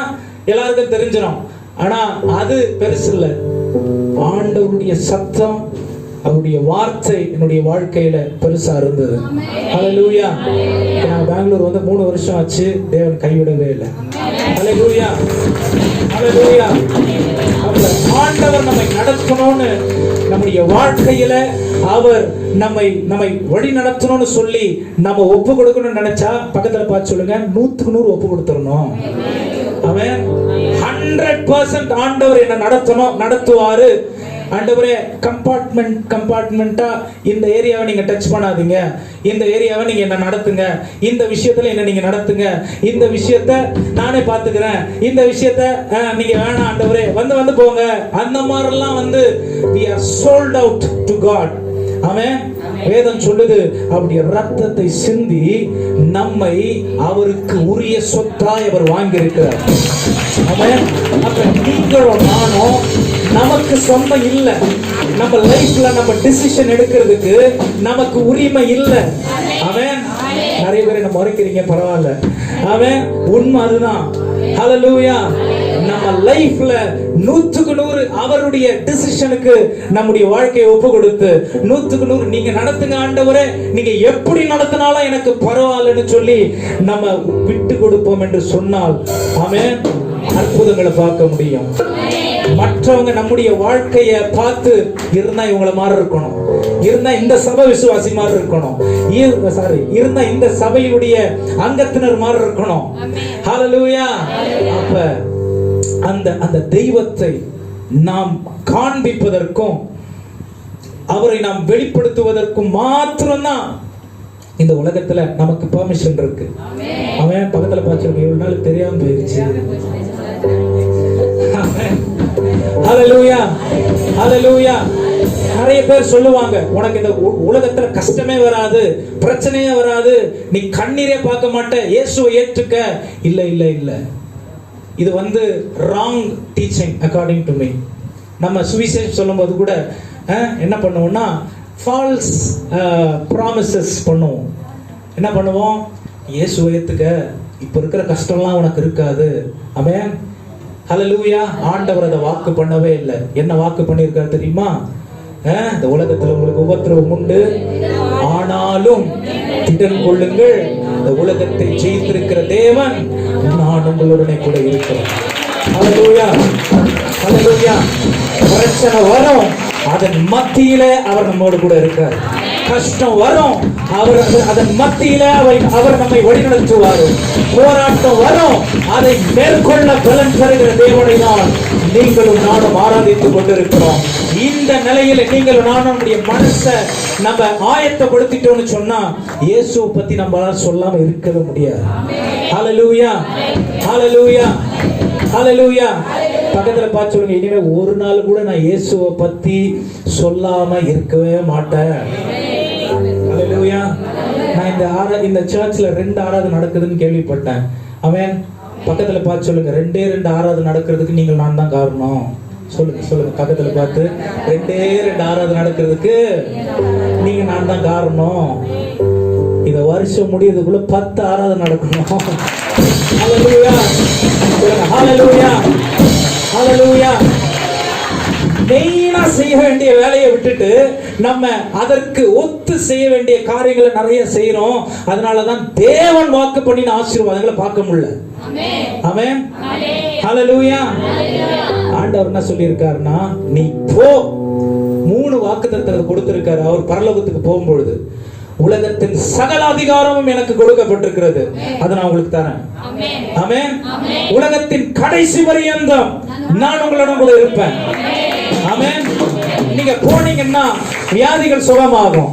Speaker 2: எல்லாருக்கும் தெரிஞ்சிடும். ஆனா அது பெருசு இல்லை. ஆண்டவருடைய சத்தம், அவருடைய வார்த்தை என்னுடைய வாழ்க்கையில பெருசா இருந்தது. ஹல்லேலூயா. நான் பெங்களூர் வந்து 3 வருஷம் ஆச்சு. தேவன் கைவிடவே இல்லை. ஹல்லேலூயா, ஹல்லேலூயா. ஆண்டவர் நம்மை நடத்தணும்னு, நம்முடைய வாழ்க்கையில அவர் நம்மை வழி நடத்தணும்னு சொல்லி நம்ம ஒப்பு கொடுக்கணும்னு நினைச்சா பக்கத்துல பார்த்து சொல்லுங்க, 100க்கு 100 ஒப்பு கொடுத்துடணும். அவன் 100% ஆண்டவர் என்ன நடத்துவாரு. ஆண்டவரே, கம்பார்ட்மெண்டா இந்த ஏரியாவை நீங்க டச் பண்ணாதீங்க, இந்த ஏரியாவை நீங்க என்ன நடத்துங்க, இந்த விஷயத்துல என்ன நீங்க நடத்துங்க, இந்த விஷயத்த நானே பாத்துக்கிறேன், இந்த விஷயத்த நீங்க வேணாம் ஆண்டவரே, வந்து போங்க. அந்த மாதிரிலாம் வந்து we are sold out to God. ஆமென். வேதம் சொல்லுது, அவருடைய ரத்தத்தை சிந்தி நம்மை அவருக்கு உரிய சொத்தாய் அவர் வாங்கி இருக்கிறார். ஆமென். அப்ப நீங்களும் நானும் நமக்கு சொந்தம் இல்ல. நம்ம லைஃப்ல நம்ம டிசிஷன் எடுக்கிறதுக்கு நமக்கு உரிமை இல்ல. ஆமென். நிறைய பேர் என்ன மறைக்கிறீங்க, பரவாயில்ல. ஆமென். உண்மை அதுதான். ஹல்லேலூயா. நம்ம லைஃப்ல 100க்கு 100 அவருடைய டிசிஷனுக்கு நம்முடைய வாழ்க்கையை ஒப்பு கொடுத்து 100க்கு 100 நீங்க நடத்துங்க ஆண்டவரே, நீங்க எப்படி நடத்தினாலும் எனக்கு பரவாயில்லன்னு சொல்லி நம்ம விட்டு கொடுப்போம் என்று சொன்னால் ஆமென், அற்புதங்களை பார்க்க முடியும். மற்றவங்க நம்முடைய வாழ்க்கைய பார்த்து இருந்தா இவங்கள மாதிரி இருக்கணும், இருந்தா இந்த சபை விசுவாசி மாதிரி இருக்கணும், இருந்தா இந்த சபையுடைய அங்கத்தினர் மாதிரி இருக்கணும். ஹல்லேலூயா. அப்ப அந்த தெய்வத்தை நாம் காண்பிப்பதற்கும் அவரை நாம் வெளிப்படுத்துவதற்கும் மாத்திரம்தான் இந்த உலகத்துல நமக்கு பெர்மிஷன் இருக்கு. அவன் பக்கத்துல பார்த்து இவ்வளவு நாள் தெரியாம போயிருச்சு. ஹல்லேலூயா, ஹல்லேலூயா. நிறைய பேர் சொல்லுவாங்க, உனக்கு இந்த உலகத்துல கஷ்டமே வராது, பிரச்சனையே வராது, நீ கண்ணீரே பார்க்க மாட்ட, இயேசுவை ஏற்றுக்க. இல்ல இல்ல இல்ல, இது வந்து wrong teaching according to me. நம்ம சுவிசேஷம் சொல்லும்போது கூட என்ன பண்ணுவோம்னா ஃபால்ஸ் ப்ராமிசஸ் பண்ணுவோம். என்ன பண்ணுவோம், இயேசுவை ஏத்துக்க, இப்ப இருக்கிற கஷ்டம்லாம் உனக்கு இருக்காது. ஆமென். ஹல்லேலூயா. ஆண்டவர் அதை வாக்கு பண்ணவே இல்லை. என்ன வாக்கு பண்ணியிருக்காரு தெரியுமா? இந்த உலகத்துல உங்களுக்கு உபத்திரவம் உண்டு, ஆனாலும் திடன் கொள்ளுங்கள், இந்த உலகத்தை ஜெயித்திருக்கிற தேவன் நான் உங்களுடனே கூட இருக்கிறேன். ஹல்லேலூயா, ஹல்லேலூயா. பிரச்சனை வரும், அதன் மத்தியில அவர் நம்மோடு கூட இருக்கார். கஷ்டம் வரும், அவர் அதன் மத்தியில அவர் நம்மை வழிநடத்துவார். போராட்டம் வரும், அதை மேற்கொள்ள பலன் பெறுகிற தேவனை தான் நீங்களும் நானும் ஆராதித்துக் கொண்டிருக்கிறோம். இந்த நிலையில நீங்களும் நானும் நம்முடைய மனசை நம்ம ஆயத்தப்படுத்திட்டோம்னு சொன்னா இயேசுவை பத்தி நம்மளால சொல்லாம இருக்கவே முடியாது. ஹல்லேலூயா, ஹல்லேலூயா, ஹல்லேலூயா. பக்கத்துல பார்த்து சொல்லுங்க, இனிமே ஒரு நாள் கூட நான் இயேசுவை பத்தி சொல்லாம இருக்கவே மாட்டேன். ஹல்லேலூயா. நான் இந்த சர்ச்ல 2 ஆராதனை நடக்குதுன்னு கேள்விப்பட்டேன். அவன் பக்கத்துல பார்த்து சொல்லுங்க, 2 ஆராதனை நடக்கிறதுக்கு நீங்கள் நான் தான் காரணம். சொல்லுங்க பக்கத்துல பார்த்து, 2 ஆராதனை நடக்கிறதுக்கு நீங்க நான் தான் காரணம். இத வருஷம் முடியறதுக்குள்ள 10 ஆராதனை நடக்கணும். ஹல்லேலூயா, ஹல்லேலூயா, ஹல்லேலூயா. மெயினா செய்ய வேண்டிய வேலையை விட்டுட்டு நம்ம அதற்கு ஒத்து செய்ய வேண்டிய காரியங்களை நிறைய செய்யறோம். அதனாலதான் தேவன் வாக்கு பண்ணின ஆசீர்வாதங்களை பார்க்க முடியல. ஆமென், ஹல்லேலூயா. ஆண்டவர் என்ன சொல்லியிருக்காருன்னா, நீ போ. 3 வாக்குத்தத்தத்தை கொடுத்திருக்காரு. அவர் பரலோகத்துக்கு போகும்பொழுது உலகத்தின் சகல அதிகாரமும் எனக்கு கொடுக்கப்பட்டிருக்கிறது, அதை நான் உங்களுக்கு தரேன். ஆமென். உலகத்தின் கடைசி பரியந்தம் நான் உங்களுடன் கூட இருப்பேன். ஆமென். நீங்க போனீங்கன்னா வியாதிகள் சுகமாகும்,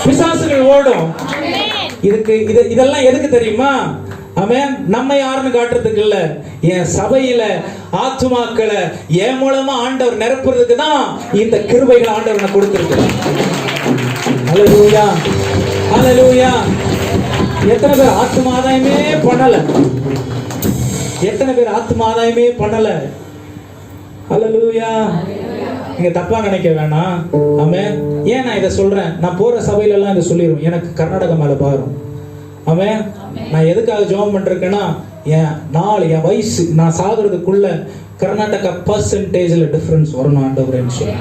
Speaker 2: பிசாசுகள் ஓடும். இதெல்லாம் எதுக்கு தெரியுமா? ஆமென். நம்ம யாருன்னு காட்டுறதுக்கு இல்ல, என் சபையில ஆத்துமாக்களை என் மூலமா ஆண்டவர் நிரப்புறதுக்கு தான் இந்த கிருபைகளை ஆண்டவர் நான் கொடுத்திருக்கிறேன். ஹல்லேலூயா, ஹல்லேலூயா. எத்தனை பேர் ஆத்தும ஆதாயமே பண்ணல? எத்தனை பேர் ஆத்தும ஆதாயமே பண்ணல? ஹல்லேலூயா. நீங்க தப்பா நினைக்க வேணாம். ஆமென். ஏன் நான் இதை சொல்றேன்? நான் போற சபையில எல்லாம் இதை சொல்லிடுவேன், எனக்கு கர்நாடகா மேல பாரும். ஆமென். நான் எதுக்காக ஜெபம் பண்றேன்னா, என் வயசு நான் சாகுறதுக்குள்ள கர்நாடகா பர்சன்டேஜ்ல டிஃபரன்ஸ் வரணும் ஆண்டவரேன்னு சொல்லி.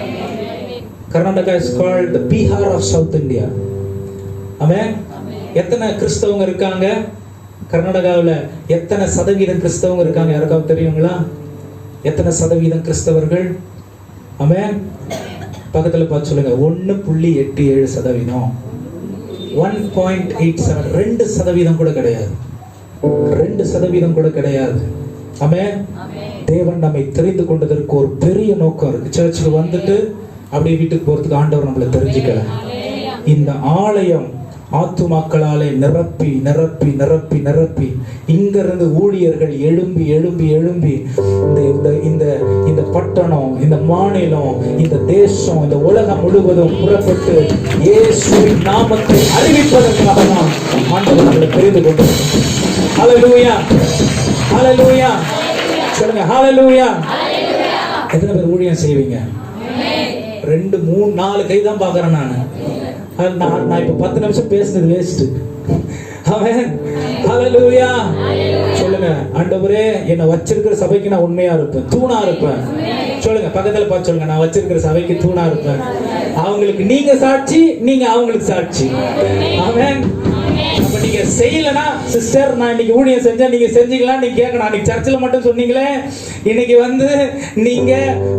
Speaker 2: Karnataka is called the Bihar of South India. Amen. எத்தனை கிறிஸ்தவங்க இருக்காங்க கர்நாடகாவில்? எத்தனை சதவீதம் கிறிஸ்தவங்க இருக்காங்க? யாருக்காவது தெரியுங்களா? எத்தனை சதவீதம் கிறிஸ்தவர்கள்? ஆமென். பக்கத்துல பார்த்து சொல்லுங்க. 1.87%. 1.87, 2% கூட கிடையாது. 2% கூட கிடையாது. ஆமென். தேவன் நம்மை தெரிந்து கொண்டதற்கு ஒரு பெரிய நோக்கம் இருக்கு. சர்ச்சுக்கு வந்துட்டு அப்படியே வீட்டுக்கு போறதுக்கு ஆண்டவர் நம்மளை தெரிஞ்சுக்கல. இந்த ஆலயம் ஆத்துமாக்களாலே நிரப்பி நிரப்பி நிரப்பி நிரப்பி இங்கிருந்து ஊழியர்கள் எழும்பி எழும்பி எழும்பி இந்த பட்டணம், இந்த மாநிலம், இந்த தேசம், இந்த உலகம் முழுவதும் புறப்பட்டு இயேசுவின் நாமத்தை அறிவிப்பதற்காக தான் ஆண்டவர் நம்மளை தெரிந்து கொண்டார். ஹல்லேலூயா, ஹல்லேலூயா. சொல்லுங்க ஹல்லேலூயா. எத்தனை பேர் ஊழியம் செய்வீங்க? 2, 3, 4 கை தான் பார்க்கறேன் நான் இப்ப 10 நிமிஷம் பேசுனது வேஸ்ட். ஆமென். ஹல்லேலூயா. சொல்லுங்க, ஆண்டவரே என்னை வச்சிருக்கிற சபைக்கு நான் உண்மையா இருப்பேன், தூணா இருப்பேன். சொல்லுங்க, பக்கத்துல பார்த்து சொல்லுங்க, நான் வச்சிருக்கிற சபைக்கு தூணா இருப்பேன். அவங்களுக்கு நீங்க சாட்சி, நீங்க அவங்களுக்கு சாட்சி. ஆமென். அப்ப நீங்க செய்யலனா, சிஸ்டர் நான் இன்னைக்கு ஊழியம் செஞ்சேன், நீங்க செஞ்சீங்களா நீங்க கேட்கணும். அன்னைக்கு சர்ச்சில் மட்டும் சொன்னீங்களே, இன்னைக்கு நீங்க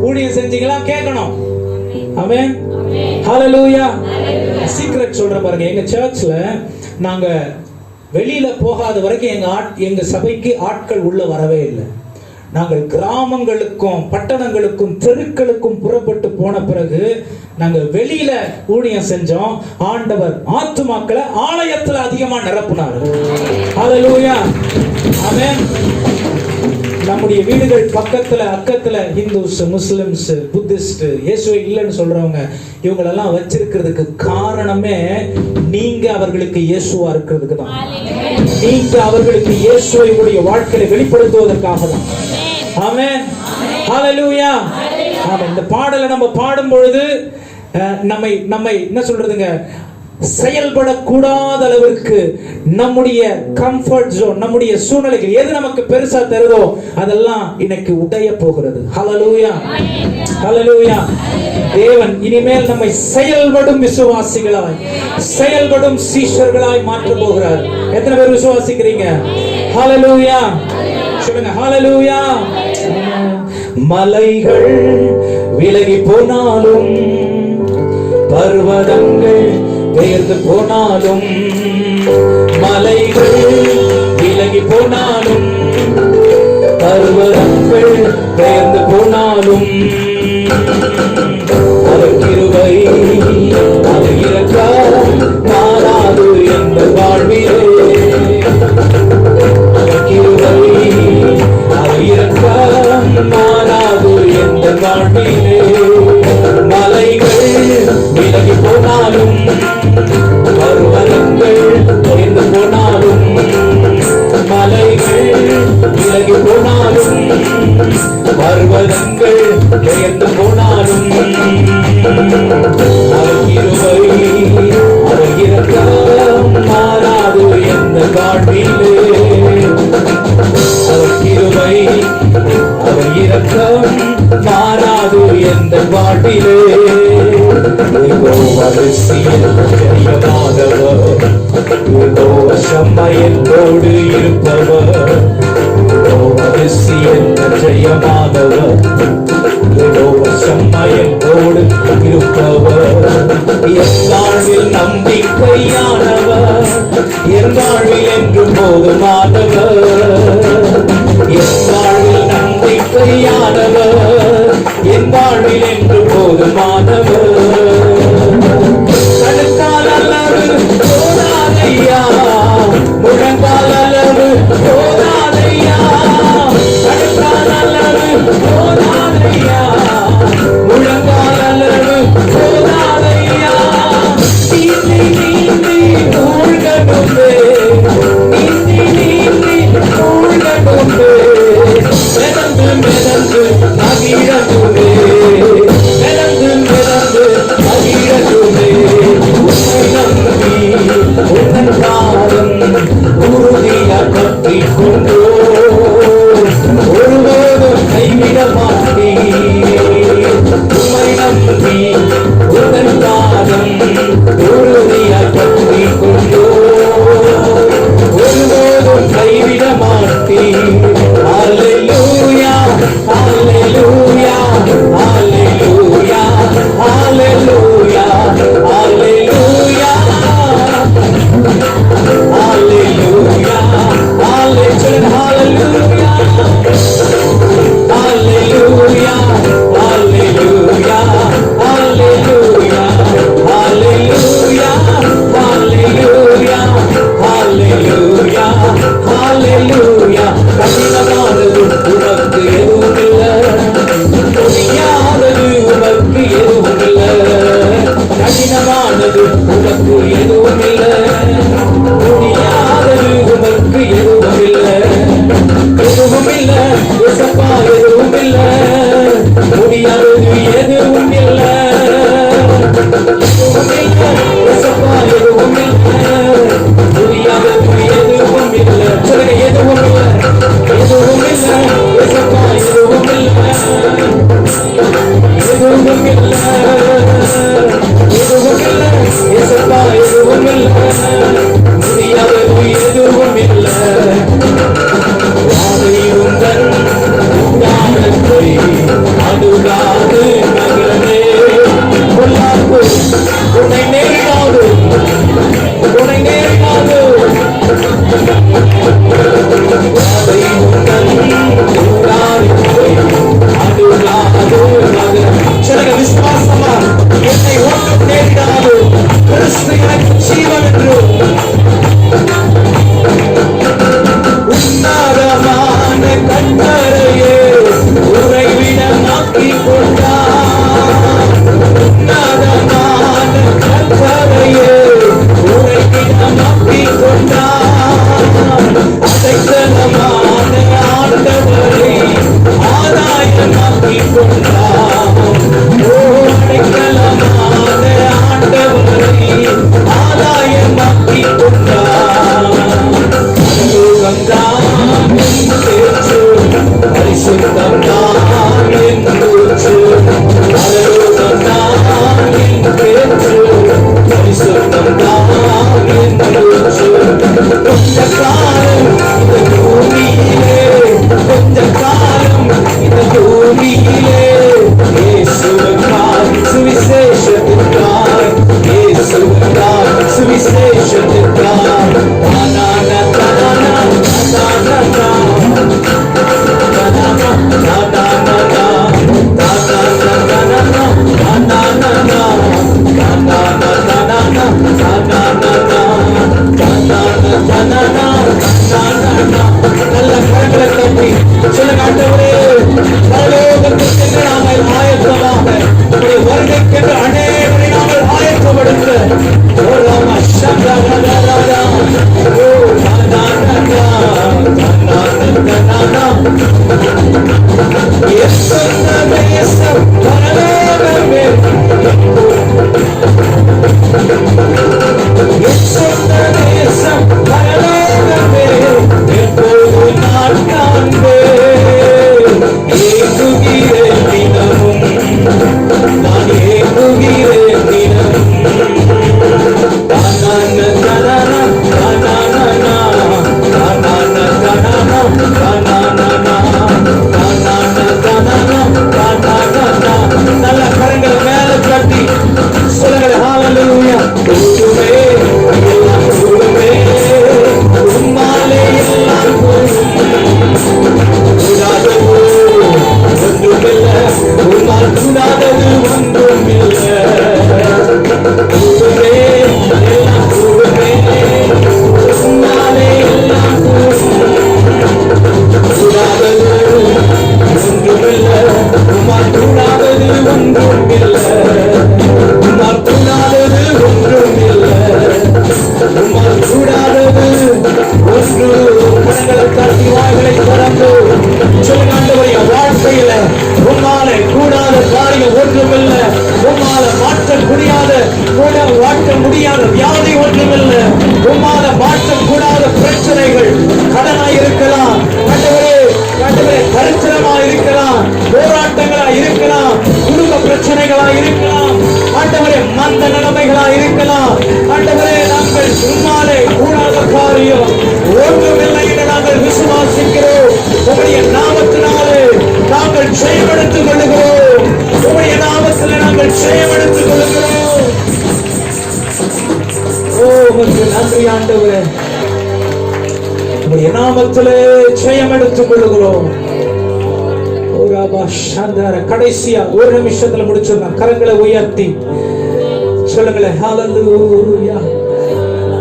Speaker 2: ஊழியம் செஞ்சீங்களா கேட்கணும். ஆமென். ஹல்லேலூயா. சீக்ரெட் சொல்றேன் பாருங்க. எங்க சர்ச்ல நாங்க வெளியில போகாத வரைக்கும் எங்க சபைக்கு ஆட்கள் உள்ள வரவே இல்லை. நாங்கள் கிராமங்களுக்கும் பட்டணங்களுக்கும் தெருக்களுக்கும் புறப்பட்டு போன பிறகு நாங்க வெளியில ஊழியம் செஞ்சோம். ஆண்டவர் ஆத்துமாக்களை ஆலயத்துல அதிகமா நிரப்புனார். ஹல்லேலூயா. ஆமென். நம்முடைய வீடுகள் பக்கத்துல அக்கத்துல ஹிந்துஸ், முஸ்லிம்ஸ், புத்திஸ்ட், இயேசுவை இல்லைன்னு சொல்றவங்க இவங்களெல்லாம் வச்சிருக்கிறதுக்கு காரணமே நீங்க அவர்களுக்கு இயேசுவா இருக்கிறதுக்கு தான். நீங்க அவர்களுக்கு இயேசுவை உங்களுடைய வாழ்க்கையை வெளிப்படுத்துவதற்காக தான். ஆமென். ஹல்லேலூயா. ஆமென். இந்த பாடலை நம்ம பாடும் பொழுது நம்மை என்ன சொல்றதுங்க, செயல்படக்கூடாத அளவிற்கு நம்முடைய கம்ஃபர்ட் ஜோன், நம்முடைய சூழ்நிலைகள் எது நமக்கு பெருசா தருதோ அதெல்லாம் இன்னைக்கு உடைய போகிறது. ஹல்லேலூயா, ஹல்லேலூயா. தேவன் இனிமேல் நம்மை செயல்படும் விசுவாசிகளாய், செயல்படும் சீஷர்களாய் மாற்ற போகிறார். எத்தனை பேர் விசுவாசிக்கிறீங்க? ஹல்லேலூயா. சொல்லுங்க ஹல்லேலூயா. மலைகள் விலகி போனாலும், பர்வதங்கள் பெயர்ந்து போனாலும், மலைகள் விலகி போனாலும், பர்வதங்கள் பெயர்ந்து போனாலும், அவர் கிருபை அவர் இரக்கம் மாறாது என்ற வாழ்விலே. அவர் கிருபை அவர் இரக்கம் மாறாது என்ற வாழ்விலே. மலைகள் விலகி போனாலும், பர்வதங்கள் பெயர்ந்து போனாலும், மலைகள் விலகி போனாலும், பர்வதங்கள் பெயர்ந்து போனாலும், அவர் கிருபை அவர் இரக்கம் மாறாது என்ற வாழ்விலே. அவர் கிருபை அவர் இரக்கம் மாறாது என்ற வாழ்விலே. சமயத்தோடு இருப்பவர், ஜெயமானவர், சமயத்தோடு இருப்பவர், என் வாழ்வில் நம்பிக்கையானவர், என் வாழ்வில் என்று போதுமானவர், என் வாழ்வில் நம்பிக்கையானவர், என் வாழ்வில் என்று போதுமானவர். தடுக்கால் அளவு போதாதையா, முழங்கால் அளவு போதாதையா, தடுக்கால் அளவு போதாதையா, முழங்கால் அளவு போதாதையா. நீந்தி நீந்தி மூழ்கணுமே, நீந்தி பாதம் உறுதியா பற்றிக் கொண்டோ ஒருபோதும் கைவிட மாட்டீர். உம்மை நம்பி உந்தன் பாதம் உறுதியா பற்றிக் கொண்டோ ஒருபோதும் கைவிட மாட்டீர். ஹல்லேலூயா ஹல்லேலூயா ஹல்லேலூயா ஹல்லேலூயா ஹல்லேலூயா ஹalleluya hallelujah hallelujah hallelujah hallelujah hallelujah hallelujah hallelujah hallelujah hallelujah கடினமானது உனக்கு எதுவும் இல்லை, முடியாதது உனக்கு எதுவும் இல்லை. கடினமானது உனக்கு எதுவும் இல்லை, முடியாதது உனக்கு எதுவும் இல்லை. எதுவும் இல்லை இயேசப்பா, எதுவும் இல்லை, முடியாதது எதுவும் இல்லை. எதுவும் இல்லை இயேசப்பா, எதுவும் இல்லை, முடியாதது எதுவும் இல்லை. சொல்லுங்க, எதுவும் இல்லை, எதுவும் இல்லை இயேசப்பா, எதுவும் இல்லை, எதுவும் இல்லை, எதுவும் இல்லை இயேசப்பா, எதுவும் இல்லை, முடியாதது எதுவும் இல்லை. வாதை உந்தன் உண்டானத்தை அதுகாது மகளே, பொல்லாப்பு உன்னை நேரிடாது, உன்னை நேரிடாது. வாதை உந்தன் உண்டானத்தை அதுகாது மகளே. சொல்லுங்க விசுவாசமா, என்னை ஒன்றும் நேரிடாது, கிறிஸ்து எனக்கு ஜீவன் என்று. உம்முடைய நாமத்திலே ஜெயம் எடுத்துக் கொள்கிறோம். கடைசியா ஒரு நிமிஷத்துல முடிச்சிடலாம். கரங்களை உயர்த்தி சொல்லுங்களேன், ஹல்லேலூயா.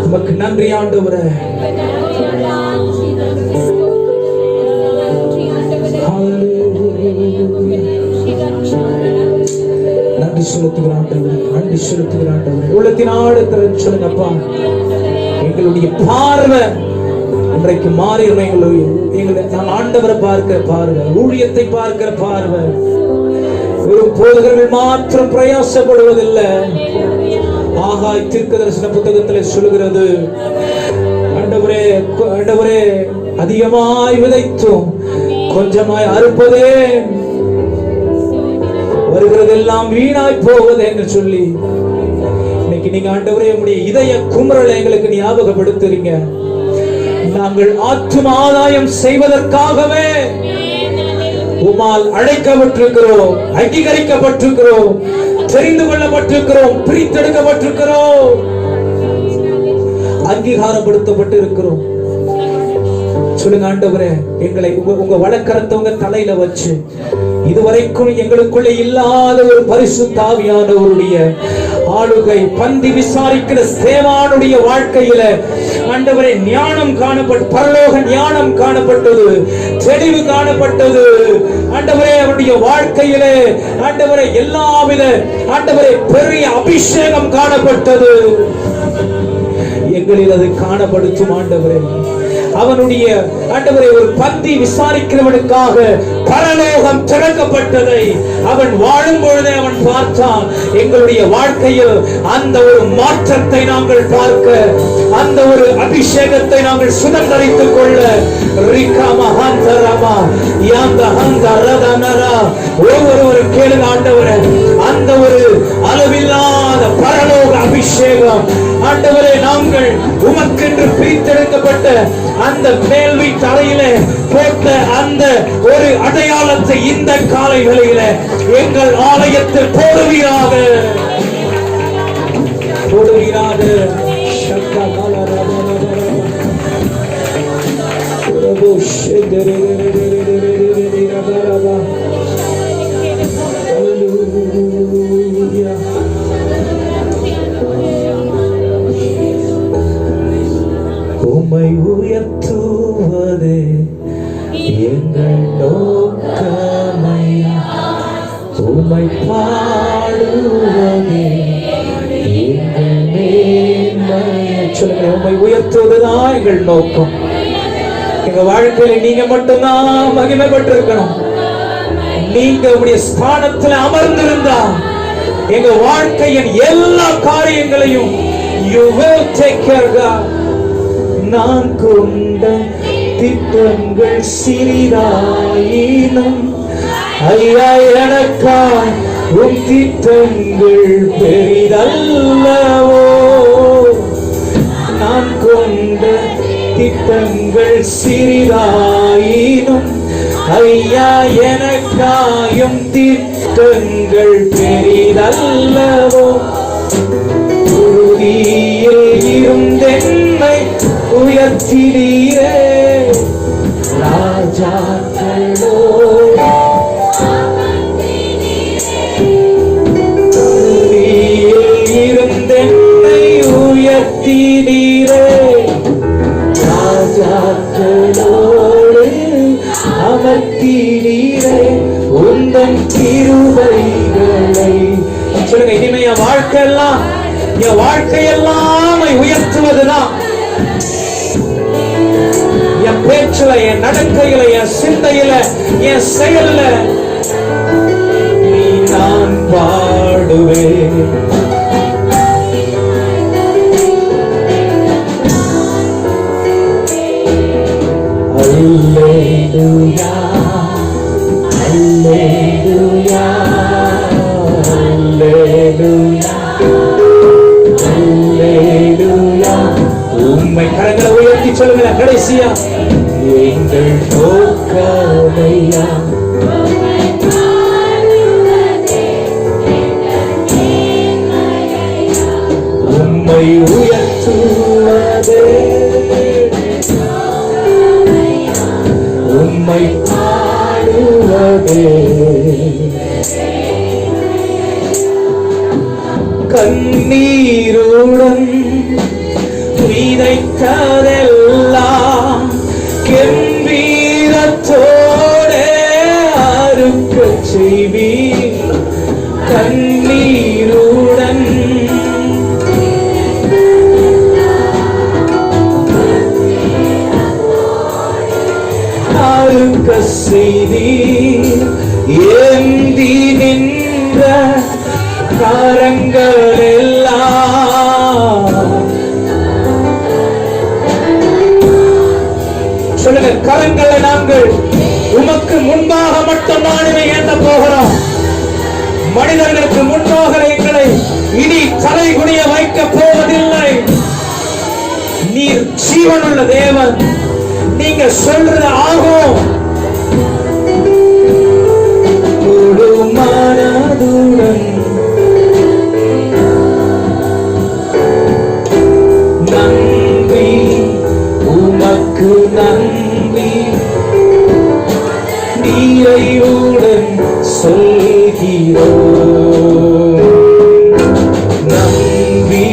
Speaker 2: உமக்கு நன்றி ஆண்டவரே. நன்றி செலுத்துகிற ஆண்டவரே, நன்றி செலுத்துகிற ஆண்டவரே. உள்ளத்தின் ஆழத்துல சொல்லுங்கப்பா, எங்களுடைய பார்வை இன்றைக்கு மாறிடும். எங்களை நான் ஆண்டவரை பார்க்கிற பார்வை, ஊழியத்தை பார்க்கிற பார்வை. வெறும் போதகர்கள் மாத்திரம் பிரயாசப்படுவதில்லை. ஆகாய் தீர்க்கதரிசன புத்தகத்தில் சொல்லுகிறது, ஆண்டவரே ஆண்டவரே அதிகமாய் விதைத்தோம் கொஞ்சமாய் அறுப்பதே, வருகிறதெல்லாம் வீணாய் போவது என்று சொல்லி இன்னைக்கு நீங்க ஆண்டவரே உங்களுடைய இதய குமரலை எங்களுக்கு ஞாபகப்படுத்துறீங்க. நாங்கள் ஆத்தும ஆதாயம் செய்வதற்காகவே உம்மால் அழைக்கப்பட்டிருக்கிறோம், அங்கீகரிக்கப்பட்டிருக்கிறோம், தெரிந்து கொள்ளப்பட்டிருக்கிறோம், பிரித்தெடுக்கப்பட்டிருக்கிறோம், அங்கீகாரப்படுத்தப்பட்டு இருக்கிறோம். சொல்லுங்க ஆண்டவரே, எங்களை உங்க வழக்கரத்தை உங்க தலையில வச்சு இதுவரைக்கும் எங்களுக்குள்ள இல்லாத ஒரு பரிசுத்த ஆவியானவருடைய ஆளுகை, பந்தி விசாரிக்கிற சேவானுடைய வாழ்க்கையில ஆண்டவரே ஞானம் காணப்பட்டு, பரலோக ஞானம் காணப்பட்டது, தெளிவு காணப்பட்டது. ஆண்டவரே அவருடைய வாழ்க்கையிலே ஆண்டவரே எல்லாவித ஆண்டவரே பெரிய அபிஷேகம் காணப்பட்டது. எங்களில் அதை காணப்படுத்தும் ஆண்டவரே. அவனுடைய ஆண்டவரே ஒரு பந்தி விசாரிக்கிறவனுக்காக பரலோகம் திறக்கப்பட்டதை அவன் வாழும் பொழுதே அவன் பார்த்தான். எங்களுடைய வாழ்க்கையில் அந்த ஒரு மாற்றத்தை நாங்கள் பார்க்க, அந்த ஒரு அபிஷேகத்தை நாங்கள் சுதந்திரித்துக் கொள்ள ஒவ்வொருவரும் கேளுங்க ஆண்டவரே, அந்த ஒரு அளவில்லாத பரலோக அபிஷேகம் ஆண்டவரே, நாங்கள் உமக்கென்று பிரித்தெடுக்கப்பட்ட அந்த மேல்வி தலையிலே போட்ட அந்த ஒரு அடையாளத்தை இந்த காலை வேளையில எங்கள் ஆலயத்தில் போடுவீராக, போடுவீராக. உம்மை உயர்த்துவதே எங்கள் நோக்கமையா, உம்மை பாடுவதே எங்கள் மேன்மையா. சொல்லுங்க, உம்மை உயர்த்துவதுதான் எங்கள் நோக்கம். எங்க வாழ்க்கையில நீங்க மட்டும்தான் மகிமைப்பட்டிருக்கணும். நீங்க உங்களுடைய ஸ்தானத்துல அமர்ந்திருந்தா எங்க வாழ்க்கையின் எல்லா காரியங்களையும் you will take care God. நான் கொண்ட திட்டங்கள் சிறிதாயினும் ஐயா எனக்காய் உன் திட்டங்கள் பெரிதல்லவோ. நான் கொண்ட திட்டங்கள் சிறிதாயினும் ஐயா எனக்காயும் திட்டங்கள் பெரிதல்லவோ. உறுதியில் இருந்தென்னை உயர்த்தினீரே ராஜாக்களோ. உறுதியில் இருந்தென்னை உயர்த்தினீரே ராஜாக்களோடு அமர்த்தினீரே உந்தன் கிருபைகளை. சொல்லுங்க, இனிமே என் வாழ்க்கையெல்லாம் உயர்த்துவதுதான். என் பேச்சுல, என் நடக்கையில, என் சிந்தையில, என் செயல்ல நீ நான் பாடுவேன். அல்லேலூயா அல்லேலூயா அல்லேலூயா அல்லேலூயா. உம்மை கரங்களை உயர்த்தி சொல்லுங்க கடைசியா, எங்கள் நோக்கமையா உம்மை உயர்த்துவதே கரெல்லாம் கம்பீரத்தோடு அறுக்க செய்வீர் கண்ணீருடன். அறுக்க செய்தீர் ஏந்தி நின்ற கரங்கள் எல்லாம். சொல்லுங்க, கரங்களை நாங்கள் உமக்கு முன்பாக மட்டும் நானுமே ஏந்த போகிறோம். மனிதர்களுக்கு முன்பாக எங்களை இனி தலை குனிய வைக்க போவதில்லை. நீர் ஜீவனுள்ள தேவன், நீங்க சொல்றது ஆகும். முழு மனதுடன் நன்றி உமக்கு நன்றி நிறைவுடன் சொல்கிறோம். நன்றி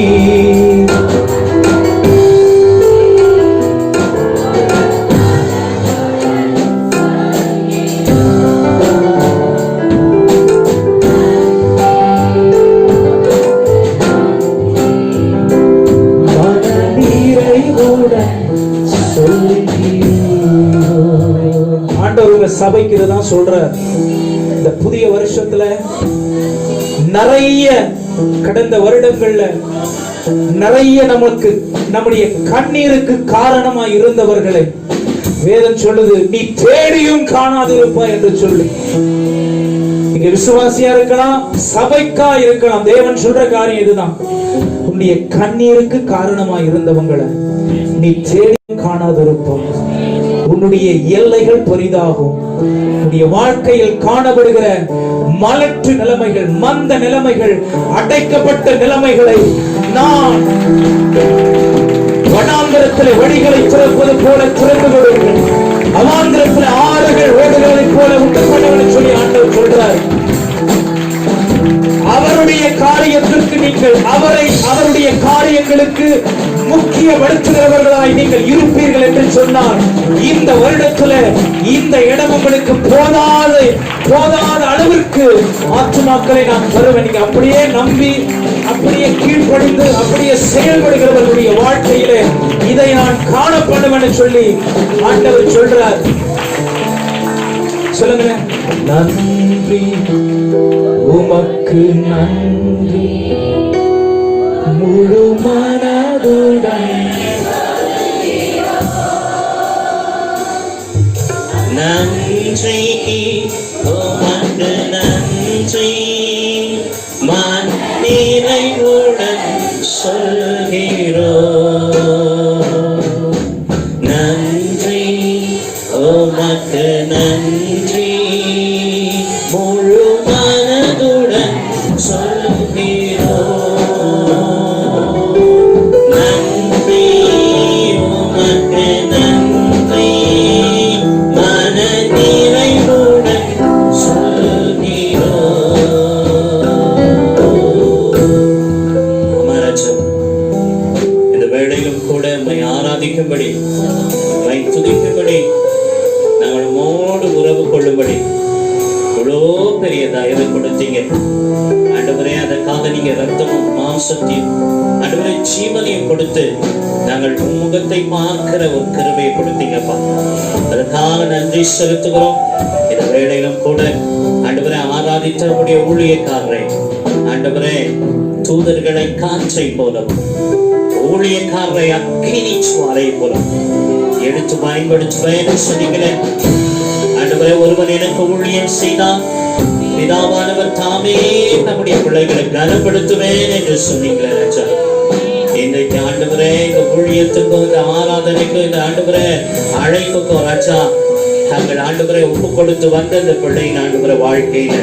Speaker 2: சபைக்கு இதுதான் சொல்ற. இந்த புதிய வருஷத்துல நிறைய கடந்த வருடங்கள்ல நிறைய நமக்கு நம்முடைய கண்ணீருக்கு காரணமா இருந்தவர்களை வேதம் சொல்லுது, நீ தேடியும் காணாதிருப்பாய் என்று சொல்லி. நீங்க விசுவாசியா இருக்கலாம், சபைக்கா இருக்கலாம், தேவன் சொல்ற காரியம் இதுதான். உன்னுடைய கண்ணீருக்கு காரணமா இருந்தவங்களை நீ தேடியும் காணாதிருப்பாய். உன்னுடைய எல்லைகள் பெரிதாகும். உன்னுடைய வாழ்க்கையில் காணப்படுகிற மலட்டு நிலைமைகள், மந்த நிலைமைகள், அடைக்கப்பட்ட நிலைமைகளை நான் வனாந்திரத்தில் வழிகளை திறப்பது போல திறந்து விடுங்கள், அவாந்திரத்தில் ஆறுகள் ஓடுகளை போல உண்டு பண்ணுங்கள் சொல்லி ஆண்டவர் சொல்றார். அவருடைய காரியத்திற்கு நீங்கள் அவருடைய காரியங்களுக்கு முக்கியப்படுத்துகிறவர்களாய் நீங்கள் இருப்பீர்கள் என்று சொன்னால், இந்த வருடத்துல இந்த இடம் உங்களுக்கு போதாத அளவிற்கு ஆத்துமாக்களை நான் தருவேன். நீங்க அப்படியே நம்பி, அப்படியே கீழ்ப்படிந்து, அப்படியே செயல்படுகிறவர்களுடைய வாழ்க்கையிலே இதை நான் காணப்படுவேன் சொல்லி ஆண்டவர் சொல்றார். சொல்லுங்க, நன்றி உமக்கு நன்றி முழு மனதுடன்.
Speaker 1: நன்றி உமக்கு நன்றி மன நிறைவுடன் சொல்கிறோம். நன்றி உமக்கு நன்றி முழு மனதுடன் சொல்கிறோம். நன்றி உமக்கு நன்றி மன நிறைவுடன் சொல்கிறோம். அமரச்சம் இந்த வேளையிலும் கூட உம்மை ஆராதிக்கும்படி, உம்மை துதிக்கும்படி, நாங்கள் உம்மோடு உறவு கொள்ளும்படி இவ்வளோ பெரிய தயவு கொடுத்தீங்க ஆண்டவரே. அதற்காக நீங்க ரத்தமும் மாம்சத்தையும் ஆண்டவரே ஜீவனையும் கொடுத்து நாங்கள் முகத்தை பார்க்கிற ஒரு கிருபையை கொடுத்தீங்கப்பா. அதற்காக நன்றி செலுத்துகிறோம். இந்த வேளையிலும் கூட ஆண்டவரே ஆராதித்தவருடைய ஊழியக்காரரை ஆண்டவரே தூதர்களை காற்றை போலவும் ஊழியக்காரரை அக்கினி சுவாலை போலவும் எடுத்து பயன்படுத்துவேன் சொன்னீங்களேன் ஆண்டவரே. ஒருவன் எனக்கு ஊழியம் செய்தான், பிதாவானவர் தாமே நம்முடைய பிள்ளைகளை கனப்படுத்துவேன் என்று சொன்னீங்களே ராஜா. இன்றைக்கு ஆண்டவரே இந்த ஊழியத்துக்கும் இந்த ஆராதனைக்கும் இந்த ஆண்டவரே அழைப்புக்கும் ராஜா, தங்கள் ஆண்டவரை ஒப்பு கொடுத்து வந்த இந்த பிள்ளையின் ஆண்டவரை வாழ்க்கையில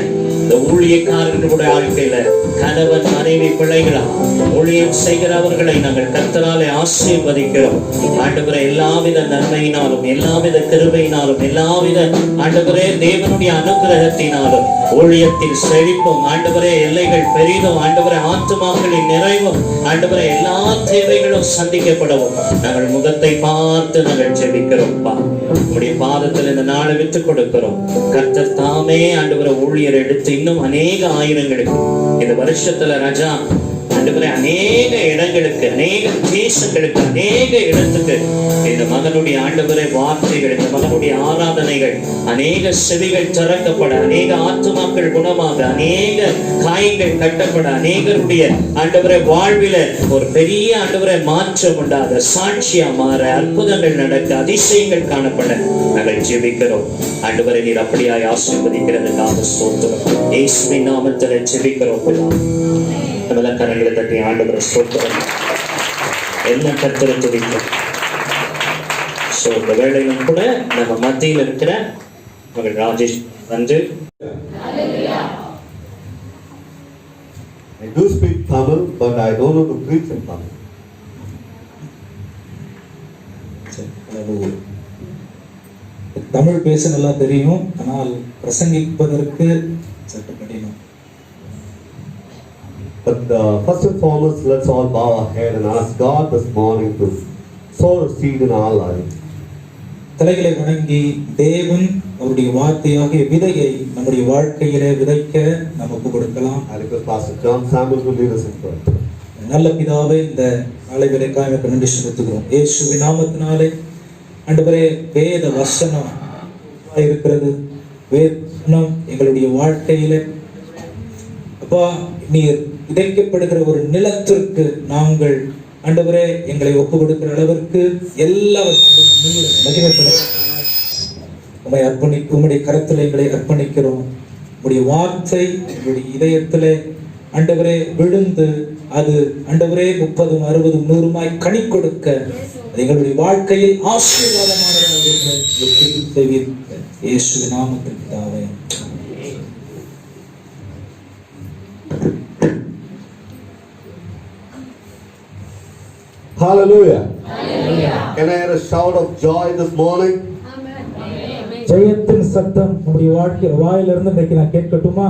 Speaker 1: இந்த இந்த ஊழியக்காரர்களுடைய வாழ்க்கையில கணவன் மனைவி பிள்ளைகளா ஊழியம் செய்கிறவர்களை நாங்கள் கர்த்தராலே ஆசீர்வதிக்கிறோம். ஆண்டவரே, எல்லாவித நன்மையினாலும் எல்லாவித கிருபையினாலும் எல்லாவித ஆண்டவரே தேவனுடைய அனுகிரகத்தினாலும் ஊழியத்தில் செழிப்பும் ஆண்டவரே எல்லைகள் பெரிதும் ஆண்டவரே ஆத்துமாக்களின் நிறைவும் ஆண்டவரே எல்லா தேவைகளும் சந்திக்கப்படவும் நாங்கள் முகத்தை பார்த்து நாங்கள் ஜெபிக்கிறோம்ப்பா. உடைய பாதத்தில் இந்த நாளை விட்டுக் கொடுக்கிறோம். கர்த்தர் தாமே ஆண்டவரை ஊழியர் எடுத்து இன்னும் அநேக ஆயிரங்களுக்கு இந்த வருஷத்துல ராஜா ஆண்டவரே அநேக இடங்களுக்கு அநேக தேசங்களுக்கு அநேக இடத்துக்கு இந்த மகனுடைய ஆண்டவரே வார்த்தைகள் இந்த மகனுடைய ஆராதனைகள் அநேக செவிகள் திறக்கப்பட அநேக ஆத்துமாக்கள் குணமாக அநேக காயங்கள் கட்டப்பட அநேகருடைய ஆண்டவரே வாழ்வில ஒரு பெரிய ஆண்டவரே மாற்றம் உண்டாக சாட்சியா மாற அற்புதங்கள் நடக்க அதிசயங்கள் காணப்பட நாங்கள் ஜெபிக்கிறோம். ஆண்டவரை நீர் அப்படியாய் ஆசீர்வதிக்கிறதுக்காக ஸ்தோத்திரம். இயேசுவின் நாமத்தில் ஜெபிக்கிறோம். நம்மள கரங்களை தட்டி ஆண்டவரை ஸ்தோத்திரம். எல்லாம் கர்த்தரை துதிக்கிறோம். இந்த வேளையிலும் கூட நம்ம மத்தியில் இருக்கிற மகள் ராஜேஷ் வந்து
Speaker 3: I do speak Tamil, but I don't know to preach in Tamil.
Speaker 2: Tamil பேச நல்லா தெரியும், ஆனால் பிரசங்கிப்பதற்கு சற்று கடினம்.
Speaker 3: But first and foremost, let's all bow our head and ask God this morning to sow a seed in our life.
Speaker 2: தலைகளை வணங்கி தேவன் அவருடைய வார்த்தையாகிய விதையை நம்முடைய வாழ்க்கையிலே விதைக்க நமக்கு கொடுக்கலாம்.
Speaker 3: I request Pastor John Samuel to lead us in prayer.
Speaker 2: நல்ல பிதாவே, இந்த நாளை விதைக்காக நன்றி செலுத்துகிறோம். இயேசுவின் நாமத்தினாலே ஆண்டவரே, வேத வசனம் இருக்கிறது. வேதம் எங்களுடைய வாழ்க்கையிலே அப்பா நீர் விதைக்கப்படுகிற ஒரு நிலத்திற்கு நாங்கள் ஆண்டவரே எங்களை ஒப்பு கொடுக்கிற அளவிற்கு எல்லாவற்றையும் உம்முடைய கரத்தில் எங்களை அர்ப்பணிக்கிறோம். உம்முடைய வார்த்தை எங்களுடைய இதயத்திலே ஆண்டவரே விழுந்து அது ஆண்டவரே 30, 60, 100 கனி கொடுக்க எங்களுடைய வாழ்க்கையில் ஆசீர்வாதமானதாக இயேசுவின் நாமத்தில் பிதாவே.
Speaker 3: Hallelujah. Can I hear a shout of joy this morning?
Speaker 2: ஜெயத்தின் சத்தம் நம்முடைய வாழ்க்கை வாயிலிருந்து இன்றைக்கு நான் கேட்கட்டுமா?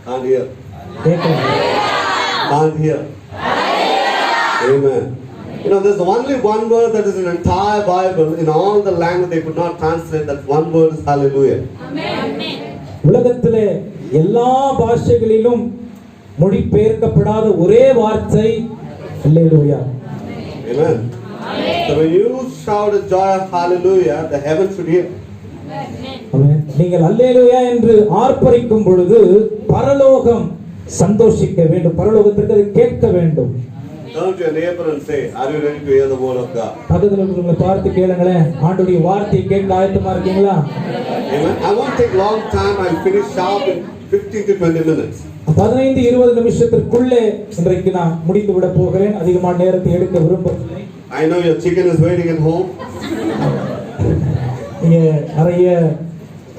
Speaker 3: Can't hear.
Speaker 2: கேட்கலாம்.
Speaker 3: Can't hear. Amen. You know, there's only one word that is in the entire Bible, in all the language they could not translate, that one word is hallelujah.
Speaker 2: உலகத்திலே எல்லா பாஷைகளிலும் மொழிபெயர்க்கப்படாத ஒரே வார்த்தை அல்லேலூயா.
Speaker 3: Amen. So when you shout a joy of hallelujah, the heavens should hear.
Speaker 2: ஆமென். நீங்கள் அல்லேலூயா என்று ஆர்ப்பரிக்கும் பொழுது பரலோகம் சந்தோஷிக்க வேண்டும், பரலோகத்திற்கு அதை கேட்க வேண்டும்.
Speaker 3: Turn to your neighbor and say, are you ready to hear the word of God?
Speaker 2: பக்கத்துல இருக்கிறவங்களை பார்த்து கேளுங்களேன், ஆண்டவருடைய வார்த்தையை கேட்க ஆயத்தமா இருக்கீங்களா?
Speaker 3: Amen. I won't take long time. I'll finish sharp in 15 to 20 minutes.
Speaker 2: 15-20 நிமிஷத்திற்குள்ளே இன்றைக்கு நான் முடித்து விட போகிறேன். அதிகமான நேரத்தை எடுக்க விரும்பவில்லை.
Speaker 3: I know your chicken is waiting at home.
Speaker 2: நீங்க நிறைய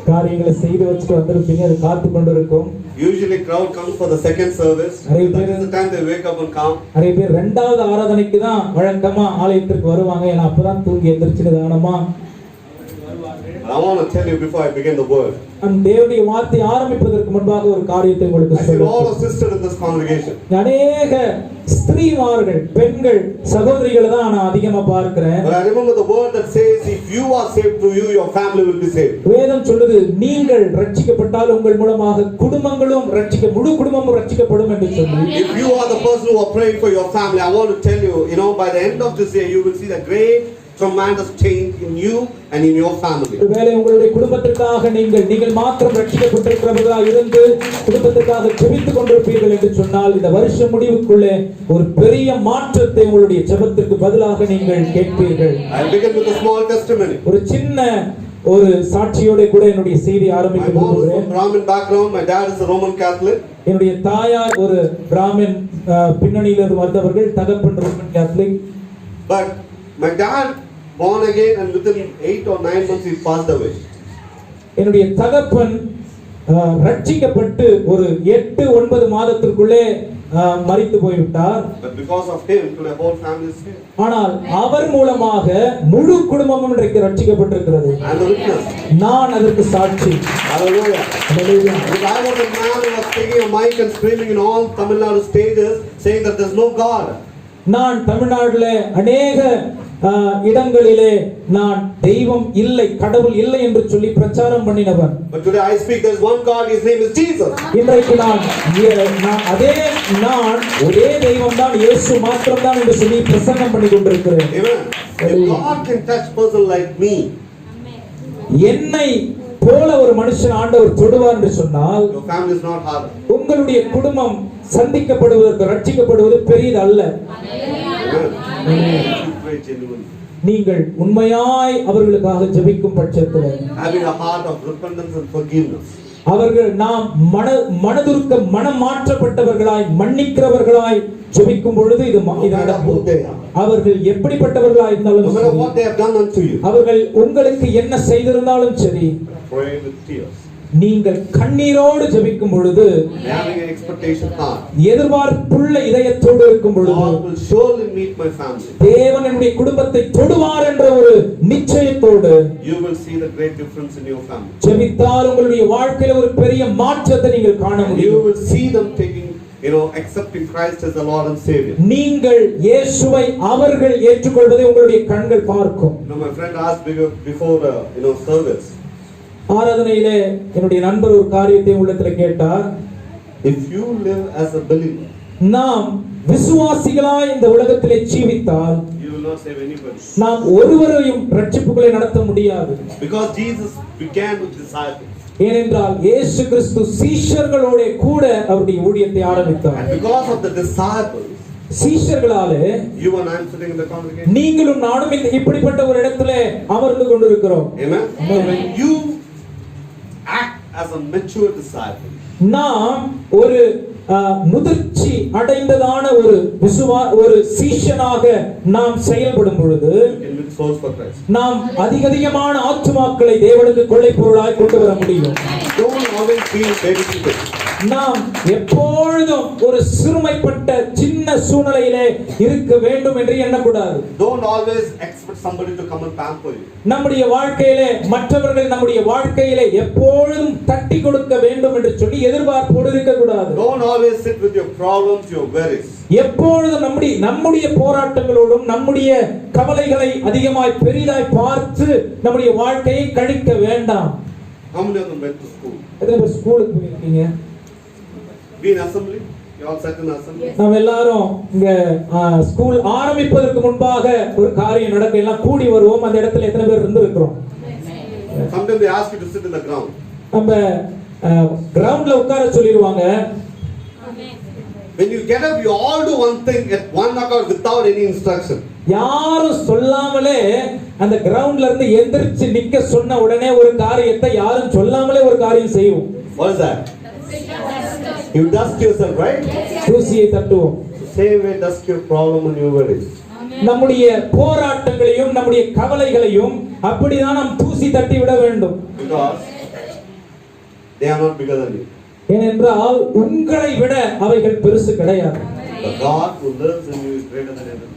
Speaker 2: காரியங்களை செய்து வச்சுட்டு வந்திருப்பீங்க, அது காத்து கொண்டிருக்கும்.
Speaker 3: Usually crowd comes for the second service. That is the time they wake up and come.
Speaker 2: நிறைய பேர் இரண்டாவது ஆராதனைக்கு தான் வழக்கமா ஆலயத்திற்கு வருவாங்க. ஏன்னா அப்பதான் தூங்கி எந்திரிச்சு நிதானமா.
Speaker 3: I want to tell you before I begin the word.
Speaker 2: நம் தேவனுடைய வார்த்தை ஆரம்பிப்பதற்கு முன்பாக ஒரு காரியத்தை உங்களுக்கு
Speaker 3: I see
Speaker 2: சொல்றேன்.
Speaker 3: all of sisters in this congregation.
Speaker 2: அநேக ஸ்திரீமார்கள், பெண்கள், சகோதரிகளை தான் நான் அதிகமா பார்க்கிறேன்.
Speaker 3: But I remember the word that says, if you are saved through you, your family will be saved.
Speaker 2: வேதம் சொல்லுது, நீங்கள் ரட்சிக்கப்பட்டால் உங்கள் மூலமாக குடும்பங்களும் முழு குடும்பமும் ரட்சிக்கப்படும் என்று சொல்லி.
Speaker 3: If you are the person who are praying for your family, I want to tell you, by the end of this year, you will see the great tremendous change in you and in your family.
Speaker 2: ஒருவேளை உங்களுடைய குடும்பத்திற்காக நீங்கள் மாத்திரம் ரட்சிக்கப்பட்டிருக்கிறவர்களாக இருந்து குடும்பத்திற்காக ஜெபித்துக் கொண்டிருப்பீர்கள் என்று சொன்னால், இந்த வருஷ முடிவுக்குள்ளே ஒரு பெரிய மாற்றத்தை உங்களுடைய ஜெபத்திற்கு பதிலாக நீங்கள் கேட்பீர்கள்.
Speaker 3: I'll begin with a small testimony.
Speaker 2: ஒரு சின்ன ஒரு சாட்சியோட கூட என்னுடைய செய்தி ஆரம்பிக்க விரும்புகிறேன்.
Speaker 3: I'm from Brahmin background. My dad is a Roman Catholic.
Speaker 2: என்னுடைய தாயார் ஒரு பிராமின் பின்னணியிலிருந்து வந்தவர்கள், தகப்பன் Roman Catholic.
Speaker 3: But my dad born again, and within 8 or 9 months he passed away.
Speaker 2: என்னுடைய தகப்பன் ரட்சிக்கப்பட்டு ஒரு 8-9 மாதத்திற்குள்ளே மரித்து போய்விட்டார்.
Speaker 3: But because of him, today whole family is saved.
Speaker 2: ஆனால் அவர் மூலமாக முழு குடும்பமும் இன்றைக்கு ரட்சிக்கப்பட்டிருக்கிறது.
Speaker 3: And the witness.
Speaker 2: நான் அதற்கு சாட்சி.
Speaker 3: Hallelujah.
Speaker 2: Hallelujah.
Speaker 3: Because I was a man who was taking a mic and screaming in all Tamil Nadu stages, saying that there's no God.
Speaker 2: நான் தமிழ்நாட்டிலே அநேக இடங்களிலே நான் தெய்வம் இல்லை, கடவுள் இல்லை என்று சொல்லி பிரச்சாரம் பண்ணினவன்.
Speaker 3: But today I speak, there's one God, his name is Jesus.
Speaker 2: இன்றைக்கு நான் ஒரே தெய்வம் தான், இயேசு மாத்திரம் தான் என்று சொல்லி பிரசங்கம் பண்ணி கொண்டிருக்கிறேன்.
Speaker 3: Amen. If God can touch person like me,
Speaker 2: என்னை போல ஒரு மனுஷன் ஆண்டவர் தொடுவார் என்று சொன்னால்,
Speaker 3: your family is not hard.
Speaker 2: உங்களுடைய குடும்பம் சந்திக்கப்படுவதற்கு, ரட்சிக்கப்படுவது பெரியது அல்ல.
Speaker 3: Amen. You pray genuinely.
Speaker 2: நீங்கள் உண்மையாய் அவர்களுக்காக ஜெபிக்கும் பட்சத்தில்,
Speaker 3: Having a heart of repentance and forgiveness.
Speaker 2: அவர்கள் நாம் மனதுருக்க மனம் மாற்றப்பட்டவர்களாய், மன்னிக்கிறவர்களாய் ஜெபிக்கும் பொழுது இது நடக்கும். அவர்கள் எப்படிப்பட்டவர்களாய் இருந்தாலும்
Speaker 3: No matter what they have done unto you,
Speaker 2: அவர்கள் உங்களுக்கு என்ன செய்திருந்தாலும் சரி,
Speaker 3: pray with tears.
Speaker 2: நீங்கள் கண்ணீரோடு ஜெபிக்கும் பொழுது,
Speaker 3: Having an expectation heart,
Speaker 2: எதிர்பார்ப்புள்ள இதயத்தோடு இருக்கும் பொழுது,
Speaker 3: God will surely meet my family.
Speaker 2: தேவன் என்னுடைய குடும்பத்தை தொடுவார் என்ற ஒரு நிச்சயத்தோடு
Speaker 3: You will see the great difference in your family.
Speaker 2: ஜெபித்தால் உங்களுடைய வாழ்க்கையில ஒரு பெரிய மாற்றத்தை நீங்கள் காண
Speaker 3: You
Speaker 2: முடியும்.
Speaker 3: will see them taking, accepting Christ as the Lord and Savior.
Speaker 2: நீங்கள் இயேசுவை அவர்கள் ஏற்றுக்கொள்வதை உங்களுடைய கண்கள் பார்க்கும்.
Speaker 3: My friend asked before service.
Speaker 2: ஆராதனையிலே என்னுடைய நண்பர் ஒரு காரியத்தை உள்ளத்துல கேட்டார்.
Speaker 3: If you live as a believer,
Speaker 2: நாம் விசுவாசிகளாய் இந்த உலகத்திலே ஜீவித்தால்,
Speaker 3: you will not save anybody.
Speaker 2: நாம் ஒருவரையும் ரட்சிப்புகளை நடத்த முடியாது.
Speaker 3: Because Jesus began with disciples.
Speaker 2: ஏனென்றால் இயேசு கிறிஸ்து சீஷர்களோட கூட அவருடைய ஊழியத்தை ஆரம்பித்தார்.
Speaker 3: And because of the disciples,
Speaker 2: சீஷர்களாலே
Speaker 3: you and I am sitting in the congregation.
Speaker 2: நீங்களும் நானும் இப்படிப்பட்ட ஒரு இடத்திலே அமர்ந்து கொண்டிருக்கிறோம்.
Speaker 3: Amen. When you act as a mature disciple,
Speaker 2: நாம் ஒரு முதிர்ச்சி அடைந்ததான ஒரு சீஷனாக நாம் செயல்படும் பொழுது,
Speaker 3: you can win souls for Christ.
Speaker 2: நாம் அதிகமான ஆத்துமாக்களை தேவனுக்கு கொள்ளை பொருளாய் கொண்டு வர முடியும்.
Speaker 3: Don't always feel baby-seated.
Speaker 2: நாம் எப்பொழுதும் ஒரு சிறுமைப்பட்ட சின்ன சூழ்நிலையிலே இருக்க வேண்டும் என்று எண்ணக்கூடாது.
Speaker 3: Don't always expect somebody to come and pamper you.
Speaker 2: நம்முடைய வாழ்க்கையிலே மற்றவர்கள் நம்முடைய வாழ்க்கையிலே எப்பொழுதும் தட்டி கொடுக்க வேண்டும் என்று சொல்லி எதிர்பார்ப்போடு இருக்க கூடாது.
Speaker 3: Don't always sit with your problems, your worries.
Speaker 2: எப்பொழுதும் நம்முடைய போராட்டங்களோடும் நம்முடைய கவலைகளை அதிகமாய் பெரிதாய் பார்த்து நம்முடைய வாழ்க்கையை கழிக்க வேண்டாம்.
Speaker 3: How many of them went to school?
Speaker 2: எத்தனை பேர் ஸ்கூலுக்கு போயிருக்கீங்க?
Speaker 3: Be in assembly? You all sat in assembly?
Speaker 2: நாம் எல்லாரும் இங்க ஸ்கூல் ஆரம்பிப்பதற்கு முன்பாக ஒரு காரியம் நடக்க எல்லாம் கூடி வருவோம். அந்த இடத்துல எத்தனை பேர் இருந்து இருக்கிறோம்?
Speaker 3: Sometimes they ask you to sit in the ground.
Speaker 2: நம்ம கிரவுண்ட்ல உட்கார சொல்லிடுவாங்க.
Speaker 3: When you get up, you all do one thing at one accord without any instruction.
Speaker 2: யாரும் சொல்லாமலே அந்த கிரவுண்ட்ல இருந்து எந்திரிச்சு நிக்க சொன்ன உடனே ஒரு காரியத்தை யாரும் சொல்லாமலே ஒரு காரியம் செய்வோம்.
Speaker 3: What is that? You dust yourself, right?
Speaker 2: தூசியை தட்டுவோம்.
Speaker 3: Same way, dust your problem and your worries.
Speaker 2: நம்முடைய போராட்டங்களையும் நம்முடைய கவலைகளையும் அப்படிதான் நாம் தூசி தட்டி விட வேண்டும்.
Speaker 3: Because they are not bigger than you.
Speaker 2: ஏனென்றால் உங்களை விட அவைகள் பெருசு கிடையாது.
Speaker 3: The God who lives in you is greater than everything.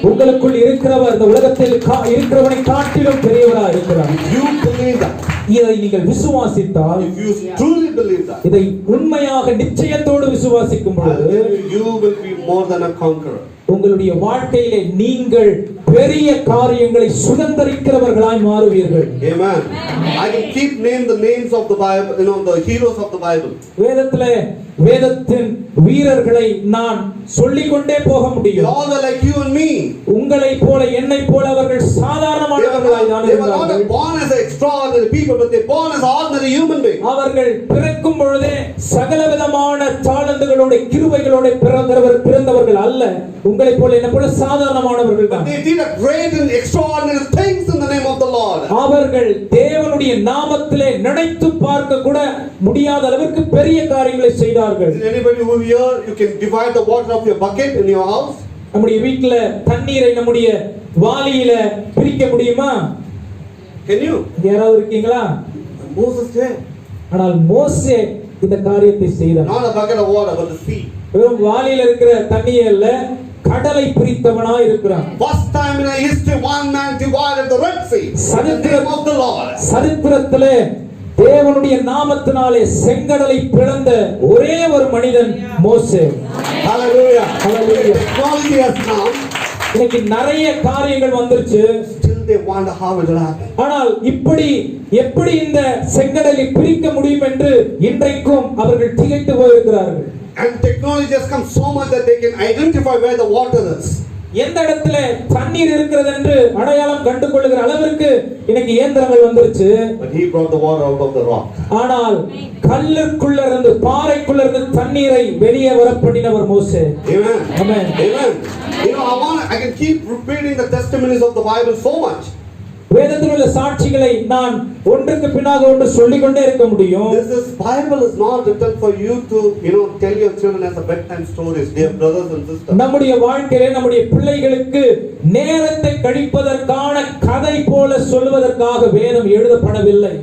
Speaker 2: உங்களுக்குள் இருக்கிறவர் இந்த உலகத்தில் இருக்கிறவனை காட்டிலும் பெரியவராக இருக்கிறார்.
Speaker 3: You believe that.
Speaker 2: இதை நீங்கள் விசுவாசித்தால்,
Speaker 3: If you truly believe that,
Speaker 2: இதை உண்மையாக நிச்சயத்தோடு விசுவாசிக்கும் பொழுது,
Speaker 3: you will be more than a conqueror.
Speaker 2: உங்களுடைய வாழ்க்கையிலே நீங்கள் பெரிய காரியங்களை சுதந்தரிக்கிறவர்களாய் மாறுவீர்கள்.
Speaker 3: Amen. I can keep name the names of the Bible, the heroes of the Bible.
Speaker 2: வேதத்தின் வீரர்களை நான் சொல்லிக் கொண்டே போக முடியும்.
Speaker 3: They all are like you and me.
Speaker 2: உங்களை போல என்னை போல அவர்கள் சாதாரணமானவர்களாய் தான் இருந்தார்கள்.
Speaker 3: They were not born as extraordinary people, but they born as ordinary human beings.
Speaker 2: அவர்கள் பிறக்கும் பொழுதே சகலவிதமான தாளந்துகளோட கிருபைகளோட பிறந்தவர்கள் அல்ல. உங்களை போல என்னை போல சாதாரணமானவர்கள் தான்.
Speaker 3: They did a great and extraordinary things in the name of the Lord.
Speaker 2: அவர்கள் தேவனுடைய நாமத்திலே நினைத்து பார்க்க கூட முடியாத அளவுக்கு பெரிய காரியங்களை செய்தார்கள்.
Speaker 3: Anybody who here, you can divide the water of your bucket in your house?
Speaker 2: நம்முடைய வீட்ல தண்ணீரை நம்முடைய வாளியில பிரிக்க முடியுமா?
Speaker 3: Can you?
Speaker 2: யாராவது இருக்கீங்களா?
Speaker 3: Moses did.
Speaker 2: ஆனால் மோசே இந்த காரியத்தை செய்தார்.
Speaker 3: Not a bucket of water, but the sea.
Speaker 2: வெறும் வாளியில் இருக்கிற தண்ணியே அல்ல, கடலை பிரித்தவனாய் இருக்கிறான்.
Speaker 3: First time in history, one man divided the Red Sea. In the name of the Lord.
Speaker 2: சரித்திரத்திலே தேவனுடைய நாமத்தினாலே செங்கடலை பிளந்த ஒரே ஒரு மனிதன் மோசே.
Speaker 3: Hallelujah.
Speaker 2: Hallelujah.
Speaker 3: Technology has come.
Speaker 2: இன்னைக்கு நிறைய காரியங்கள் வந்துருச்சு.
Speaker 3: Still they wonder how it will happen.
Speaker 2: ஆனால் எப்படி இந்த செங்கடலை பிரிக்க முடியும் என்று இன்றைக்கும் அவர்கள் திகைத்து போயிருக்கிறார்கள்.
Speaker 3: And technology has come so much that they can identify where the water is.
Speaker 2: எந்த இடத்துல தண்ணீர் இருக்கிறது என்று அடையாளம் கண்டு கொள்ளுகிற அளவிற்கு இன்னைக்கு இயந்திரங்கள் வந்துருச்சு.
Speaker 3: But he brought the water out of the rock.
Speaker 2: ஆனால் கல்லுக்குள்ள இருந்து பாறைக்குள்ள இருந்து தண்ணீரை வெளியே வர பண்ணினவர் மோசே.
Speaker 3: Amen.
Speaker 2: Amen.
Speaker 3: Amen. You know, I can keep repeating the testimonies of the Bible so much.
Speaker 2: வேதத்தில் உள்ள சாட்சிகளை நான் ஒன்றுக்கு பின்னாக ஒன்று சொல்லிக் கொண்டே இருக்க முடியும்.
Speaker 3: This Bible is not written for you to, tell your children as a bedtime stories, dear brothers and sisters.
Speaker 2: நம்முடைய வாழ்க்கையிலே நம்முடைய பிள்ளைகளுக்கு நேரத்தை கழிப்பதற்கான கதை போல சொல்வதற்காக வேதம் எழுதப்படவில்லை.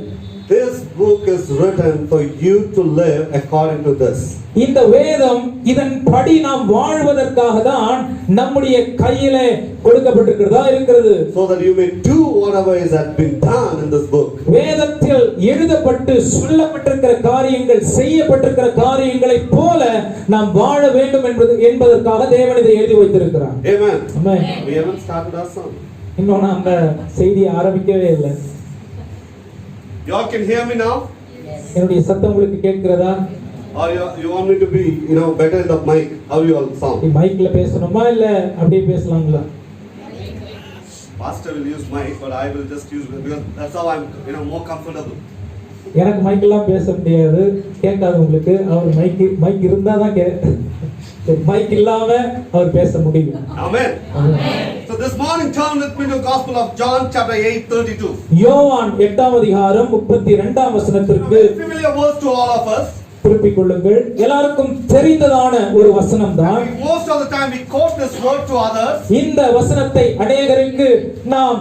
Speaker 3: This book is written for you to live according to this.
Speaker 2: இந்த வேதம் இதன்படி நாம் வாழ்வதற்காக தான் நம்முடைய கையிலே கொடுக்கப்பட்டிருக்கிறதா இருக்கிறது.
Speaker 3: So that you may do whatever is has been done in this book.
Speaker 2: வேதத்தில் எழுதப்பட்டு சொல்லப்பட்டிருக்கிற காரியங்கள் செய்யப்பட்டிருக்கிற காரியங்களை போல நாம் வாழ வேண்டும் என்பதற்காக தேவன் இதை எழுதி வைத்திருக்கிறார்.
Speaker 3: Amen.
Speaker 2: Amen.
Speaker 3: We haven't started our song.
Speaker 2: இன்னும் நாம செய்தியை ஆரம்பிக்கவே இல்லை.
Speaker 3: You all can hear me now?
Speaker 2: என்னுடைய சத்தம் உங்களுக்கு கேட்கிறதா?
Speaker 3: Or you want me to be, better in the mic? How you all sound?
Speaker 2: மைக்ல பேசணுமா இல்ல அப்படியே பேசலாங்களா?
Speaker 3: Pastor will use mic, but I will just use because that's how I'm, more comfortable.
Speaker 2: எனக்கு mic எல்லாம் பேச முடியாது, கேட்காது உங்களுக்கு. அவர் மைக் இருந்தா தான் மைக் இல்லாம அவர் பேச முடியும்.
Speaker 3: Amen. So this morning turn with me to the Gospel of John chapter 8:32.
Speaker 2: யோவான் 8ஆம் அதிகாரம் 32ஆம் வசனத்திற்கு
Speaker 3: Familiar verse to all of us.
Speaker 2: திருப்பிக் கொள்ளுங்கள். எல்லாருக்கும் தெரிந்ததான ஒரு வசனம் தான்.
Speaker 3: Most of the time we quote this word to others.
Speaker 2: இந்த வசனத்தை அநேகருக்கு நாம்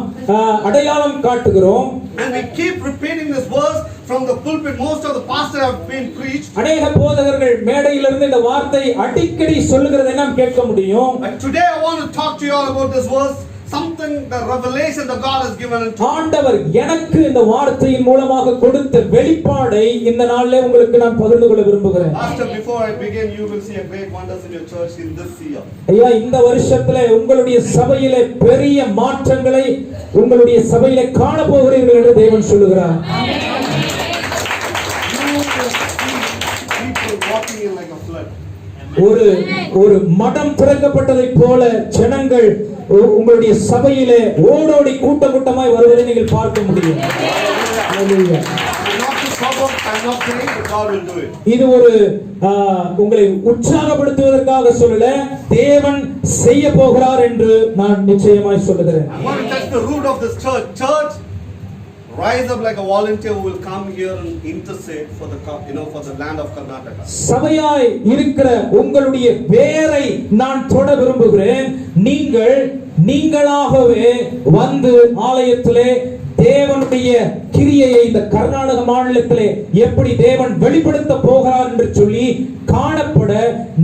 Speaker 2: அடையாளம் காட்டுகிறோம்.
Speaker 3: And we keep repeating this verse from the pulpit. Most of the pastors have been preached.
Speaker 2: அநேக போதகர்கள் மேடையிலிருந்து இந்த வார்த்தை அடிக்கடி சொல்லுகிறதை நாம் கேட்க முடியும்.
Speaker 3: But today I want to talk to you all about this verse. Something, the revelation that God has given unto me.
Speaker 2: ஆண்டவர் எனக்கு இந்த வார்த்தையின் மூலமாக கொடுத்த வெளிப்பாடை இந்த நாளிலே உங்களுக்கு நான் பகிர்ந்து கொள்ள விரும்புகிறேன்.
Speaker 3: Pastor, before I begin, you will see a great wonders in your church in this year.
Speaker 2: ஐயா, இந்த வருஷத்திலே உங்களுடைய சபையிலே பெரிய மாற்றங்களை உங்களுடைய சபையிலே காண போகிறீர்கள் என்று தேவன் சொல்லுகிறார்.
Speaker 3: People walking in like a flood.
Speaker 2: ஒரு மடம் திறக்கப்பட்டதை போல ஜனங்கள் உங்களுடைய சபையிலே ஓடோடி கூட்டமாய் வருவதை நீங்கள் பார்க்க முடியும். Hallelujah.
Speaker 3: I'm not saying that God will do it.
Speaker 2: இது ஒரு உங்களை உற்சாகப்படுத்துவதற்காக சொல்லல, தேவன் செய்ய போகிறார் என்று நான் நிச்சயமாய் சொல்லுகிறேன்.
Speaker 3: I want to touch the root of this church. Church, rise up like a volunteer who will come here and intercede for the land of Karnataka.
Speaker 2: சபையாய் இருக்கிற உங்களுடைய வேரை நான் தொட விரும்புகிறேன். நீங்களாகவே வந்து ஆலயத்திலே தேவனுடைய கிரியையை இந்த கர்நாடக மாநிலத்திலே எப்படி தேவன் வெளிப்படுத்த போகிறார் என்று சொல்லி காணப்பட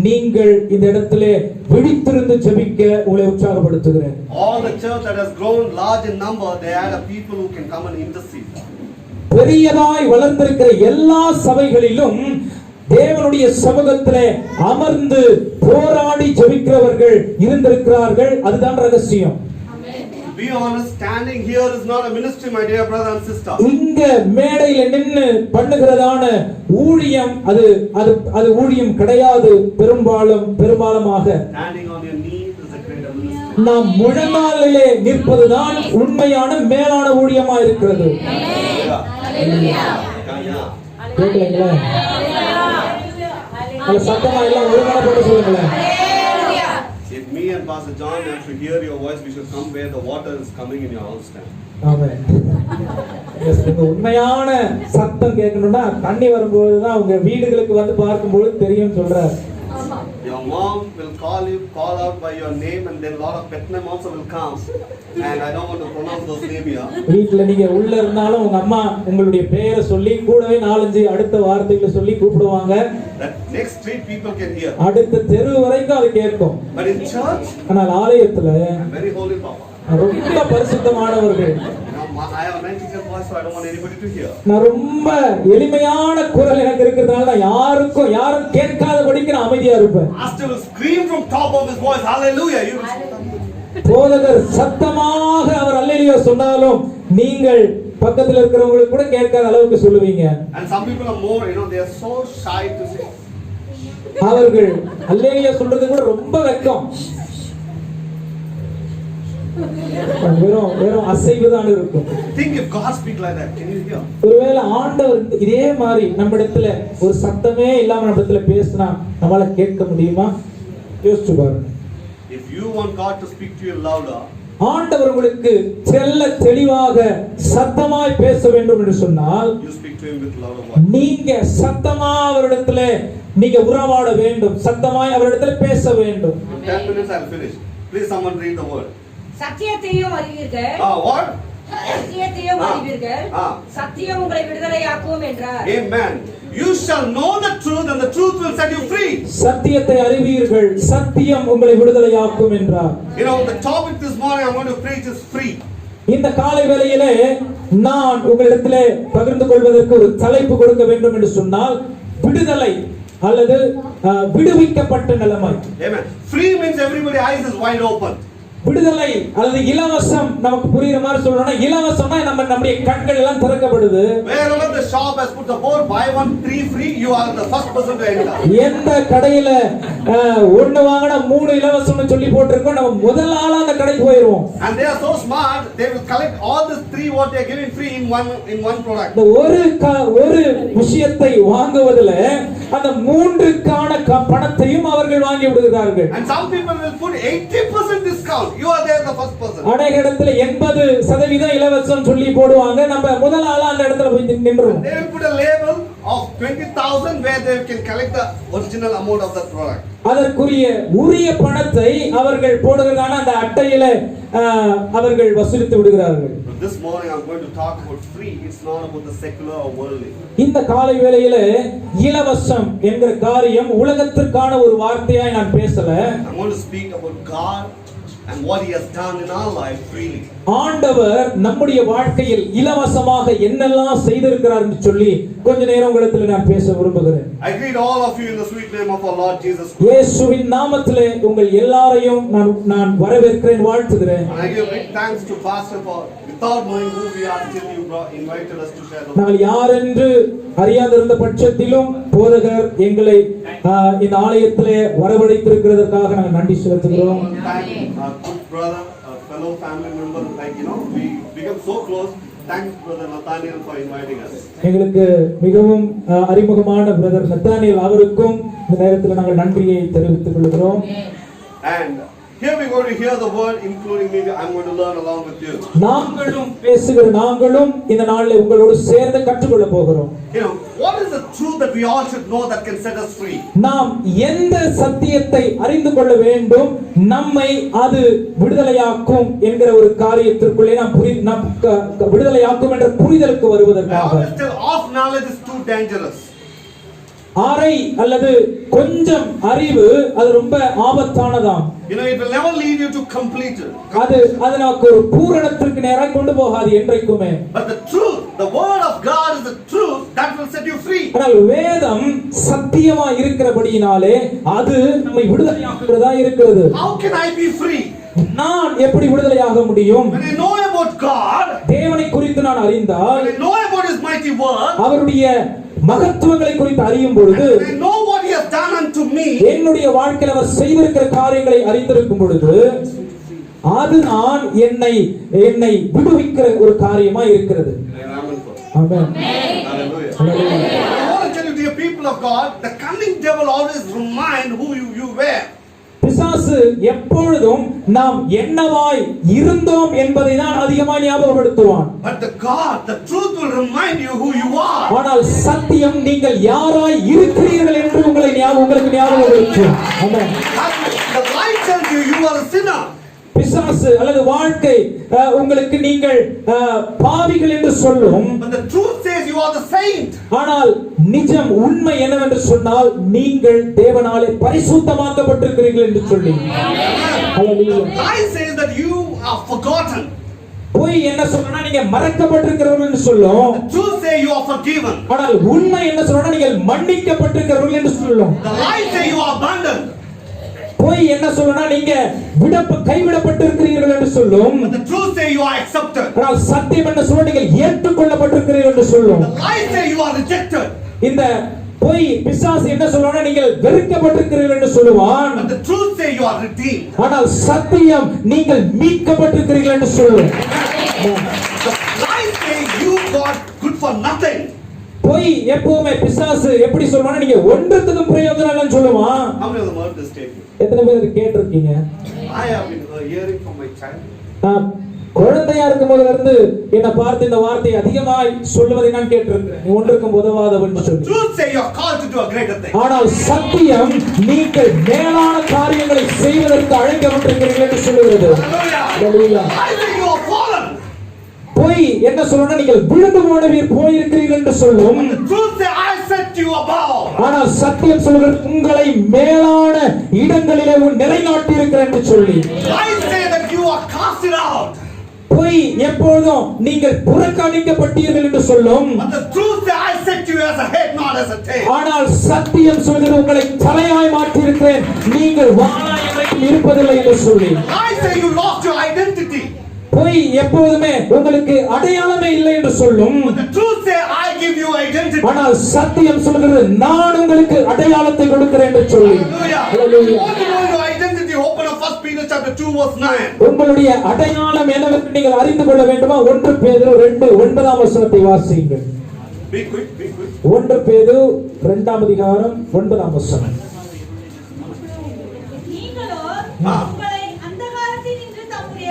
Speaker 2: நீங்கள் இந்த இடத்திலே விழித்திருந்து ஜெபிக்க உங்களை உற்சாகப்படுத்துகிறேன்.
Speaker 3: All the church that has grown large in number, they had a people who can come and intercede.
Speaker 2: பெரியதாய் வளர்ந்திருக்கிற எல்லா சபைகளிலும் தேவனுடைய சமூகத்திலே அமர்ந்து போராடி ஜெபிக்கிறவர்கள் இருந்திருக்கிறார்கள். அதுதான் ரகசியம்.
Speaker 3: Be honest, standing here is not a ministry, my dear brother and sister.
Speaker 2: இங்க மேடையில நின்னு பண்ணுகிறதான ஊழியம் அது ஊழியம் கிடையாது. பெரும்பாலுமாக
Speaker 3: Standing on your knees is a greater ministry.
Speaker 2: நாம் முழங்காலிலே நிற்பதுதான் உண்மையான மேலான ஊழியமா இருக்கிறது. கேட்கலீங்களா? அல்ல சத்தமா எல்லாம் ஒழுங்கான போட்டு சொல்லுங்களேன்.
Speaker 3: If me and Pastor John have to hear your voice, we should come where the water is coming in your house stand.
Speaker 2: ஆமென். இந்த உண்மையான சத்தம் கேட்கணும்னா தண்ணி வரும்போது தான் உங்க வீடுகளுக்கு வந்து பார்க்கும்போது தெரியும் சொல்றார்.
Speaker 3: Your mom will call out by your name, and then a lot of pet name also will come. And I don't want to pronounce those names here.
Speaker 2: வீட்ல நீங்க உள்ள இருந்தாலும் உங்க அம்மா உங்களுடைய பெயரை சொல்லி கூடவே 4-5 அடுத்த வார்த்தைகளை சொல்லி கூப்பிடுவாங்க.
Speaker 3: That next street people can hear.
Speaker 2: அடுத்த தெரு வரைக்கும் அது கேட்கும்.
Speaker 3: But in church,
Speaker 2: ஆனால் ஆலயத்துல
Speaker 3: I'm very holy, Papa.
Speaker 2: ரொம்ப பரிசுத்தமானவர்கள்.
Speaker 3: I have a 90% voice, so I don't want anybody to hear.
Speaker 2: நான் ரொம்ப எளிமையான குரல் எனக்கு இருக்கிறதுனால நான் யாரும் கேட்காதபடிக்கு நான் அமைதியா இருப்பேன்.
Speaker 3: Pastor will scream from top of his voice, hallelujah. You
Speaker 2: போதகர் சத்தமாக அவர் அல்லேலூயா சொன்னாலும் நீங்கள் பக்கத்துல இருக்கிறவங்களுக்கு கூட கேட்காத அளவுக்கு சொல்லுவீங்க.
Speaker 3: And some people are more, they are so shy to say.
Speaker 2: அவர்கள் அல்லேலூயா சொல்றது கூட ரொம்ப வெட்கம். வெறும் அசைவுதான் இருக்கும்.
Speaker 3: Think if God speak like that, can you hear?
Speaker 2: ஒருவேளை ஆண்டவர் இதே மாதிரி நம்மிடத்துல ஒரு சத்தமே இல்லாம நம்மிடத்துல பேசினா நம்மால கேட்க முடியுமா? யோசிச்சு பாருங்க.
Speaker 3: If you want God to speak to you louder,
Speaker 2: ஆண்டவர் உங்களுக்கு தெளிவாக சத்தமாய் பேச வேண்டும் என்று சொன்னால்
Speaker 3: you speak to him with louder voice.
Speaker 2: நீங்க சத்தமா அவரிடத்துல நீங்க உறவாட வேண்டும், சத்தமாய் அவரிடத்துல பேச வேண்டும்.
Speaker 3: 10 minutes I'll finish. Please someone read the word.
Speaker 4: சத்தியத்தையும் அறிவீர்கள்.
Speaker 3: What?
Speaker 4: சத்தியத்தையும் அறிவீர்கள். சத்தியம் உங்களை விடுதலையாக்கும் என்றார்.
Speaker 3: Amen. You shall know the truth, and the truth will set you free.
Speaker 2: சத்தியத்தை அறிவீர்கள், சத்தியம் உங்களை விடுதலையாக்கும் என்றார்.
Speaker 3: The topic this morning I'm going to preach is free.
Speaker 2: இந்த காலை வேளையிலே நான் உங்களிடத்திலே பகிர்ந்து கொள்வதற்கு ஒரு தலைப்பு கொடுக்க வேண்டும் என்று சொன்னால் விடுதலை அல்லது விடுவிக்கப்பட்ட நிலைமை.
Speaker 3: Amen. Free means everybody's eyes is wide open.
Speaker 2: விடுதலை அல்லது இலவசம் நமக்கு புரியுற மாதிரி சொல்லணும்னா இலவசம்னா நம்முடைய கண்கள் எல்லாம் திறக்கப்படுது.
Speaker 3: Wherever the shop has put the board buy one free free, you are the first person to enter.
Speaker 2: எந்த கடையில ஒன்னு வாங்குனா 3 இலவசம்னு சொல்லி போட்டுருக்கோம், நம்ம முதல் ஆளா அந்த கடைக்கு போயிடுவோம்.
Speaker 3: And they are so smart, they will collect all this 3 what they are giving free in one product.
Speaker 2: இந்த ஒரு விஷயத்தை வாங்குவதில் அந்த 3க்கான பணத்தையும் அவர்கள் வாங்கி விடுகிறார்கள்.
Speaker 3: And some people will put 80% discount. You are there the first person.
Speaker 2: அநேக இடத்துல 80% இலவசம் சொல்லி போடுவாங்க, நம்ம முதல் ஆளா அந்த இடத்துல போய் நின்றுவோம்.
Speaker 3: They will put a label of 20,000 where they can collect the original amount of that product.
Speaker 2: அதற்குரிய உரிய பணத்தை அவர்கள் போடுகிறதான அந்த அட்டையில அவர்கள் வசூலித்து விடுகிறார்கள்.
Speaker 3: This morning I'm going to talk about free. It's not about the secular or worldly.
Speaker 2: இந்த காலை வேளையிலே இலவசம் என்கிற காரியம் உலகத்திற்கான ஒரு வார்த்தையாய் நான் பேசல.
Speaker 3: I'm going to speak about God and what he has done in our life freely.
Speaker 2: ஆண்டவர் நம்முடைய வாழ்க்கையில் இலவசமாக என்னெல்லாம் செய்திருக்கிறார் என்று சொல்லி கொஞ்ச நேரம் உங்களுக்கு நான் பேச விரும்புகிறேன்.
Speaker 3: I greet all of you in the sweet name of our Lord Jesus Christ.
Speaker 2: இயேசுவின் நாமத்திலே உங்கள் எல்லாரையும் நான் வரவேற்கிறேன், வாழ்த்துகிறேன்.
Speaker 3: And I give big thanks to Pastor for without knowing who we are till you invited us to share the word.
Speaker 2: நாங்கள் யார் என்று அறியாதிருந்த பட்சத்திலும் போதகர் எங்களை இந்த ஆலயத்திலே வரவழைத்திருக்கிறதற்காக நாங்கள் நன்றி செலுத்துகிறோம்.
Speaker 3: Our good brother, a fellow family member, we become so close. Thanks brother Nathaniel for inviting us.
Speaker 2: எங்களுக்கு மிகவும் அறிமுகமான பிரதர் நத்தானியல் அவருக்கும் இந்த நேரத்தில் நாங்கள் நன்றியை தெரிவித்துக் கொள்கிறோம்.
Speaker 3: And here we go to hear the word, including me. I'm going to learn along with you.
Speaker 2: நாங்களும் இந்த நாளில் உங்களோடு சேர்ந்து கற்றுக்கொள்ள போகிறோம்.
Speaker 3: What is the truth that we all should know that can set us free?
Speaker 2: நாம் எந்த சத்தியத்தை அறிந்து கொள்ள வேண்டும் நம்மை அது விடுதலையாக்கும் என்கிற ஒரு காரியத்திற்குள்ளே நாம் விடுதலையாக்கும் என்ற புரிதலுக்கு வருவதற்காக.
Speaker 3: Off knowledge is too dangerous.
Speaker 2: அரை அல்லது கொஞ்சம் அறிவு அது ரொம்ப ஆபத்தானதாம்.
Speaker 3: It will never lead you to complete it.
Speaker 2: அது நமக்கு ஒரு பூரணத்திற்கு நேராக கொண்டு போகாது என்றைக்குமே.
Speaker 3: But the truth, the word of God is the truth that will set you free.
Speaker 2: ஆனால் வேதம் சத்தியமா இருக்கிறபடியினாலே அது நம்மை விடுதலையாக்குறதா இருக்கிறது.
Speaker 3: How can I be free?
Speaker 2: நான் எப்படி விடுதலையாக முடியும்?
Speaker 3: When I know about God,
Speaker 2: தேவனை குறித்து நான் அறிந்தால்,
Speaker 3: when I know about his mighty word,
Speaker 2: அவருடைய மகத்துவங்களை குறித்து அறியும் பொழுது,
Speaker 3: I know what he has done unto me,
Speaker 2: என்னுடைய வாழ்க்கையில் அவர் செய்திருக்கிற காரியங்களை அறிந்திருக்கும் பொழுது அது நான் என்னை விடுவிக்கிற ஒரு காரியமா இருக்கிறது. ஆமென்.
Speaker 3: Hallelujah. I want to tell you, dear people of God, the cunning devil always remind who you were.
Speaker 2: பிசாசு எப்பொழுதும் நாம் என்னவாய் இருந்தோம் என்பதை தான் அதிகமாக ஞாபகப்படுத்துவான்.
Speaker 3: But the truth will remind you who you are.
Speaker 2: ஆனால் சத்தியம் நீங்கள் யாராய் இருக்கிறீர்கள் என்று உங்களுக்கு ஞாபகப்படுத்தும். ஆமென்.
Speaker 3: The light tells you you are a sinner.
Speaker 2: பிசாசு அல்லது வாழ்க்கை உங்களுக்கு நீங்கள் பாவிகள் என்று சொல்லும்.
Speaker 3: But the truth says you are the saint.
Speaker 2: ஆனால் நிஜம் உண்மை என்னவென்று சொன்னால் நீங்கள் தேவனாலே பரிசுத்தமாக்கப்பட்டிருக்கிறீர்கள் என்று சொல்லி. ஹalleluya.
Speaker 3: Lie says that you are forgotten.
Speaker 2: பொய் என்ன சொல்றனா நீங்க மறக்கப்பட்டிருக்கிறவர்கள் என்று சொல்லும்.
Speaker 3: The truth says you are forgiven.
Speaker 2: ஆனால் உண்மை என்ன சொல்றனா நீங்கள் மன்னிக்கப்பட்டிருக்கிறவர்கள் என்று சொல்லும்.
Speaker 3: The lie says you are abandoned.
Speaker 2: பொய் என்ன சொல்றனா நீங்க கைவிடப்பட்டிருக்கிறீர்கள் என்று சொல்லும்.
Speaker 3: But the truth says you are accepted.
Speaker 2: ஆனால் சத்தியம் என்ன சொல்றனா நீங்கள் ஏற்றுக்கொள்ளப்பட்டிருக்கிறீர்கள் என்று சொல்லும்.
Speaker 3: The lie says you are rejected.
Speaker 2: இந்த பொய் பிசாசு என்ன சொல்றானா நீங்கள் வெறுக்கப்பட்டிருக்கிறீர்கள் என்று சொல்லுவான்.
Speaker 3: But the truth says you are redeemed.
Speaker 2: ஆனால் சத்தியம் நீங்கள் மீட்கப்பட்டிருக்கிறீர்கள் என்று சொல்லும்.
Speaker 3: The lie says you got good for nothing.
Speaker 2: பொய் எப்பவுமே பிசாசு எப்படி சொல்வானா நீங்க ஒன்றத்துக்கும் பிரயோஜனம் இல்லைன்னு சொல்லுவான்.
Speaker 3: How many of them heard this statement?
Speaker 2: எத்தனை பேர் இத கேட்டிருக்கீங்க?
Speaker 3: I have been hearing from my child.
Speaker 2: குழந்தையா இருக்கும் போதுல இருந்து என்ன பார்த்து இந்த வார்த்தையை அதிகமாய் சொல்லுவதை நான் கேட்டிருக்கிறேன். நீ ஒன்றுக்கும் உதவாதவன் என்று சொல்லி.
Speaker 3: Truth say you are called to do a greater thing.
Speaker 2: ஆனால் சத்தியம் நீங்கள் மேலான காரியங்களை செய்வதற்கு அழைக்கப்பட்டிருக்கிறீர்கள் என்று சொல்லுகிறது.
Speaker 3: Hallelujah. I say you are fallen.
Speaker 2: பொய் என்ன சொல்றனா நீங்கள் விழுந்து போயிருக்கிறீர்கள் என்று சொல்லும்.
Speaker 3: The truth say I set you above.
Speaker 2: ஆனால் சத்தியம் சொல்கிறது உங்களை மேலான இடங்களிலே நிலைநாட்டி இருக்கிறேன் என்று சொல்லி.
Speaker 3: I say that you are casted out.
Speaker 2: பொய் எப்பொழுதும் நீங்கள் புறக்கணிக்கப்பட்டீர்கள் என்று சொல்லும்.
Speaker 3: But the truth say I set you as a head not as a tail.
Speaker 2: ஆனால் சத்தியம் சொல்கிறது உங்களை தலையாய் மாற்றி இருக்கிறேன் நீங்கள் வாளாய் இருப்பதில்லை என்று சொல்லி.
Speaker 3: I say you lost your identity.
Speaker 2: பொய் எப்போதுமே உங்களுக்கு அடையாளமே இல்லை என்று சொல்லும்.
Speaker 3: But the truth say I give you identity.
Speaker 2: ஆனால் சத்தியம் சொல்கிறது நான் உங்களுக்கு அடையாளத்தை கொடுக்கிறேன் என்று சொல்லி.
Speaker 3: Hallelujah. Want to know your identity? Open up 1 Peter chapter 2 verse 9.
Speaker 2: உங்களுடைய அடையாளம் என்னவென்று நீங்கள் அறிந்து கொள்ள வேண்டுமா? 1 பேதுரு 2:9 வசனத்தை வாசியுங்கள்.
Speaker 3: Be quick, be quick.
Speaker 2: 1 பேதுரு 2 அதிகாரம் 9 வசனம்.
Speaker 4: நீங்களோ உங்களை அந்தகாரத்தினின்று தம்முடைய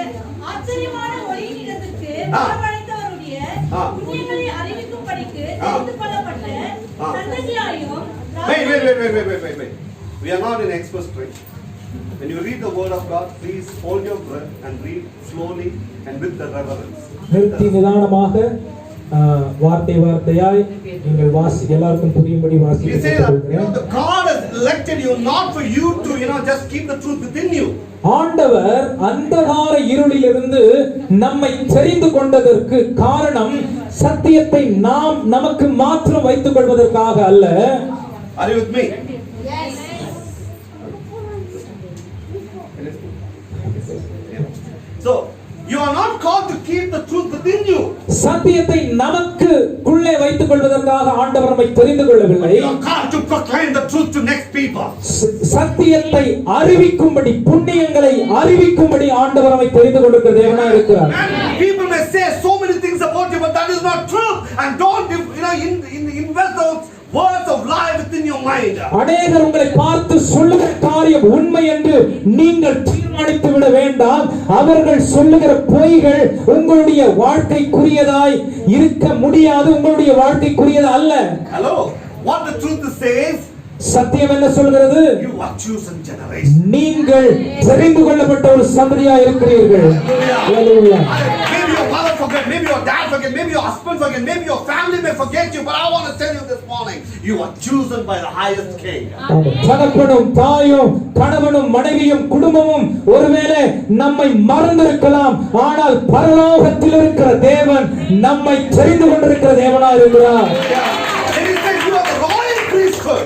Speaker 4: ஆச்சரியமான ஒளியினிடத்துக்கு வரவழைத்தவருடைய புண்ணியங்களை அறிவிக்கும்படிக்கு தெரிந்து கொள்ளப்பட்ட சந்ததியாயும்.
Speaker 3: Wait. We are not in express train. When you read the word of God, please hold your breath and read slowly and with the reverence.
Speaker 2: நிறுத்தி நிதானமாக வார்த்தையாய் நீங்கள் எல்லாருக்கும் புரியும்படி வாசிக்க.
Speaker 3: He says that the God has elected you not for you to just keep the truth within you.
Speaker 2: ஆண்டவர் அந்தகார இருளிலிருந்து நம்மை தெரிந்து கொண்டதற்கு காரணம் சத்தியத்தை நாம் நமக்கு மாத்திரம் வைத்துக் கொள்வதற்காக அல்ல.
Speaker 3: Are you with me?
Speaker 4: Yes.
Speaker 3: So you are not called to keep the truth within you.
Speaker 2: சத்தியத்தை நமக்குள்ளே வைத்துக் கொள்வதற்காக ஆண்டவர் நம்மை தெரிந்து கொள்ளவில்லை.
Speaker 3: You are called to proclaim the truth to next people.
Speaker 2: சத்தியத்தை அறிவிக்கும்படி புண்ணியங்களை அறிவிக்கும்படி ஆண்டவர் நம்மை தெரிந்து கொண்டிருக்கிற தேவனாய் இருக்கிறார்.
Speaker 3: And people may say so many things about you, but that is not true. And don't invest those words of lie within your mind.
Speaker 2: அநேகர் உங்களை பார்த்து சொல்லுகிற காரியம் உண்மை என்று நீங்கள் தீர்மானித்து விட வேண்டாம். அவர்கள் சொல்லுகிற பொய்கள் உங்களுடைய வாழ்க்கைக்குரியதாய் இருக்க முடியாது. உங்களுடைய வாழ்க்கைக்குரியது அல்ல.
Speaker 3: Hello, what the truth says?
Speaker 2: சத்தியம் என்ன சொல்கிறது?
Speaker 3: You are chosen generation.
Speaker 2: நீங்கள் தெரிந்து கொள்ளப்பட்ட ஒரு சந்ததியாய் இருக்கிறீர்கள். Hallelujah.
Speaker 3: Maybe your mother forget, maybe your dad forget, maybe your husband forget, maybe your family may forget you, but I want to tell you this morning, you are chosen by the highest king.
Speaker 2: தகப்பனும் தாயும் கணவனும் மனைவியும் குடும்பமும் ஒருவேளை நம்மை மறந்திருக்கலாம். ஆனால் பரலோகத்தில் இருக்கிற தேவன் நம்மை தெரிந்து கொண்டிருக்கிற தேவனாய் இருக்கிறார்.
Speaker 3: Then he says you are the royal priesthood.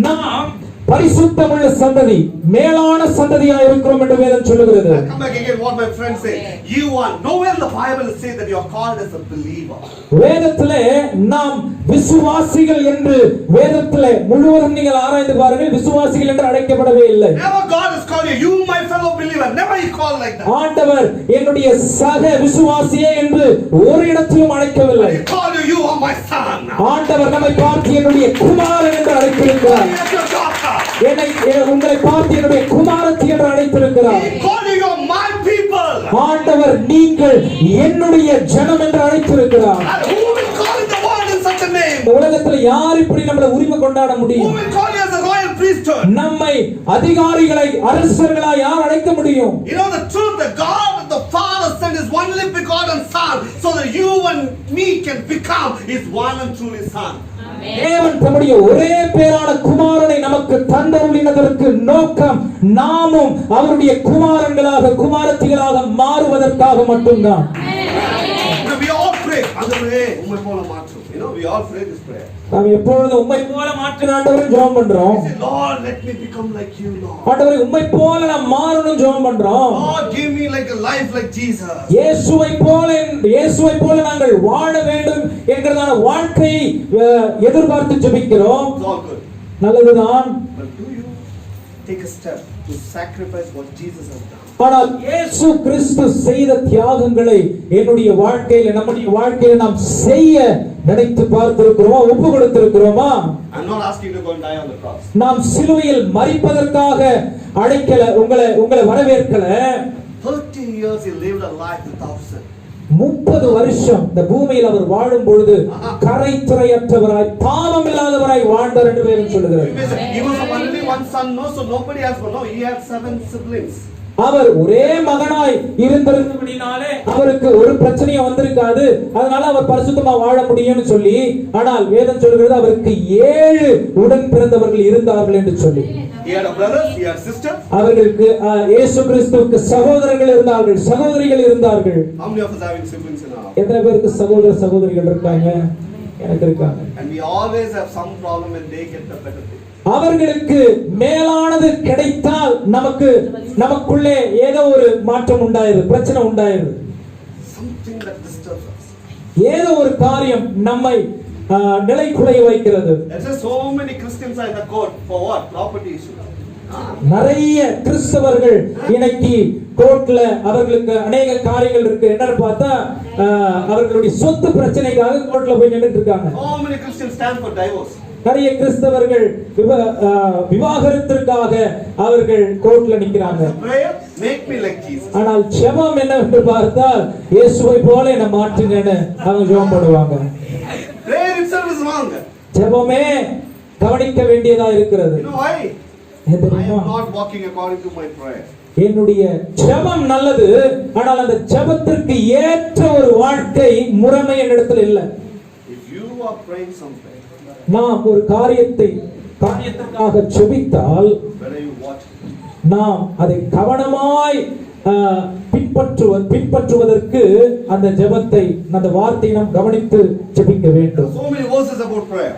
Speaker 2: நாம் பரிசுத்தமுள்ள சந்ததி, மேலான சந்ததியாய் இருக்கிறோம் என்று வேதம் சொல்லுகிறது.
Speaker 3: Come back again what my friend said. You are nowhere in the Bible says that you are called as a believer.
Speaker 2: வேதத்திலே நாம் விசுவாசிகள் என்று வேதத்திலே முழுவதும் நீங்கள் ஆராய்ந்து பாருங்கள், விசுவாசிகள் என்று அழைக்கப்படவே இல்லை.
Speaker 3: Never God has called you my fellow believer. Never he called like that.
Speaker 2: ஆண்டவர் என்னுடைய சக விசுவாசியே என்று ஒரு இடத்திலும் அழைக்கவில்லை.
Speaker 3: He called you are my son.
Speaker 2: ஆண்டவர் நம்மை பார்த்து என்னுடைய குமாரன் என்று அழைத்திருக்கிறார்.
Speaker 3: He is your daughter.
Speaker 2: உங்களை பார்த்து என்னுடைய குமாரத்தி குமாரத்தி என்று அழைத்திருக்கிறார்.
Speaker 3: He called you, you're my people.
Speaker 2: ஆண்டவர் நீங்கள் என்னுடைய ஜனம் என்று அழைத்திருக்கிறார்.
Speaker 3: And who will call in the world in such a name?
Speaker 2: இந்த உலகத்துல யார் இப்படி நம்மளை உரிமை கொண்டாட
Speaker 3: Who
Speaker 2: முடியும்?
Speaker 3: will call you as a royal priesthood?
Speaker 2: நம்மை அதிகாரிகளை அரசர்களா யார் அழைக்க முடியும்?
Speaker 3: You know the truth that God the Father sent His only begotten Son so that you and me can become His one and truly Son.
Speaker 2: தேவன் தம்முடைய ஒரே பேரான குமாரனை நமக்கு தந்தருளினதற்கு நோக்கம் நாமும் அவருடைய குமாரன்களாக குமாரத்திகளாக மாறுவதற்காக மட்டும்தான்.
Speaker 3: We all pray. You know, we all pray this prayer.
Speaker 2: நாம் எப்பொழுதும் உம்மை போல மாற்றின ஆண்டவரே ஜெபம் பண்றோம்.
Speaker 3: Say, Lord, let me become like you, Lord.
Speaker 2: ஆண்டவரே உம்மை போல நான் மாறணும் ஜெபம் பண்றோம்.
Speaker 3: Lord, give me like a life like Jesus.
Speaker 2: இயேசுவை போல நாங்கள் வாழ வேண்டும் என்கிறதான வாழ்க்கையை எதிர்பார்த்து ஜெபிக்கிறோம்.
Speaker 3: It's all good.
Speaker 2: நல்லதுதான்.
Speaker 3: But do you take a step to sacrifice what Jesus has done?
Speaker 2: ஆனால் இயேசு கிறிஸ்து செய்த தியாகங்களை என்னுடைய வாழ்க்கையில நம்முடைய வாழ்க்கையில நாம் செய்ய நினைத்து பார்த்திருக்கிறோமா, ஒப்பு கொடுத்திருக்கிறோமா?
Speaker 3: I'm not asking you to go and die on the cross.
Speaker 2: நாம் சிலுவையில் மரிப்பதற்காக அழைக்கல, உங்களை வரவேற்கல.
Speaker 3: 30 years he lived a life without sin.
Speaker 2: 30 வருஷம் இந்த பூமியில் அவர் வாழும் பொழுது கரைத்துறையற்றவராய் பாவம் இல்லாதவராய் வாழ்ந்தார் என்று வேதம் சொல்லுகிறது.
Speaker 3: He was only one son, no, so nobody else would know. He had 7 siblings.
Speaker 2: அவர் ஒரே மகனாய் இருந்திருந்தபடினாலே அவருக்கு ஒரு பிரச்சனையும் வந்திருக்காது. அதனால அவர் பரிசுத்தமா வாழ முடியும்னு சொல்லி, ஆனால் வேதம் சொல்கிறது அவருக்கு 7 உடன் பிறந்தவர்கள் இருந்தார்கள் என்று சொல்லி.
Speaker 3: He had a brother, he had sisters.
Speaker 2: அவர்களுக்கு இயேசு கிறிஸ்துவுக்கு சகோதரர்கள் இருந்தார்கள், சகோதரிகள் இருந்தார்கள்.
Speaker 3: How many of us having siblings in our house?
Speaker 2: எத்தனை பேருக்கு சகோதரர்கள் இருக்காங்க? எனக்கு இருக்காங்க.
Speaker 3: And we always have some problem when they get the better thing.
Speaker 2: அவர்களுக்கு மேலானது கிடைத்தால் நமக்குள்ளே ஏதோ ஒரு மாற்றம் உண்டாயிருது, பிரச்சனை உண்டாயிருது.
Speaker 3: Something that disturbs us.
Speaker 2: ஏதோ ஒரு காரியம் நம்மை நிலைக்குலைய வைக்கிறது.
Speaker 3: There's so many Christians are in the court for what? Property issue.
Speaker 2: நிறைய கிறிஸ்தவர்கள் இன்னைக்கு கோர்ட்ல அவர்களுக்கு அநேக காரியங்கள் இருக்கு. என்னன்னு பார்த்தா அவர்களுடைய சொத்து பிரச்சனைக்காக கோர்ட்ல போய் நின்னுட்டு இருக்காங்க.
Speaker 3: So many Christians stand for divorce.
Speaker 2: நிறைய கிறிஸ்தவர்கள் விவாகரத்திற்காக அவர்கள் கோர்ட்ல நிக்கிறாங்க.
Speaker 3: Prayer, make me like Jesus.
Speaker 2: ஆனால் ஜெபம் என்னவென்று பார்த்தால் இயேசுவை போல என்ன மாற்றுங்கன்னு அவங்க ஜெபம் பண்ணுவாங்க.
Speaker 3: Prayer itself is wrong.
Speaker 2: ஜெபமே கவனிக்க வேண்டியதா இருக்கிறது.
Speaker 3: You know why? I am not walking according to my prayer.
Speaker 2: என்னுடைய ஜெபம் நல்லது, ஆனால் அந்த ஜெபத்திற்கு ஏற்ற ஒரு வாழ்க்கை முறைமை என்னிடத்தில் இல்லை.
Speaker 3: If you are praying something,
Speaker 2: நாம் ஒரு காரியத்திற்காக ஜெபித்தால் நாம் அதை கவனமாய் பின்பற்றுவதற்கு அந்த ஜெபத்தை, அந்த வார்த்தையை நாம் கவனித்து ஜெபிக்க வேண்டும்.
Speaker 3: So many verses about prayer.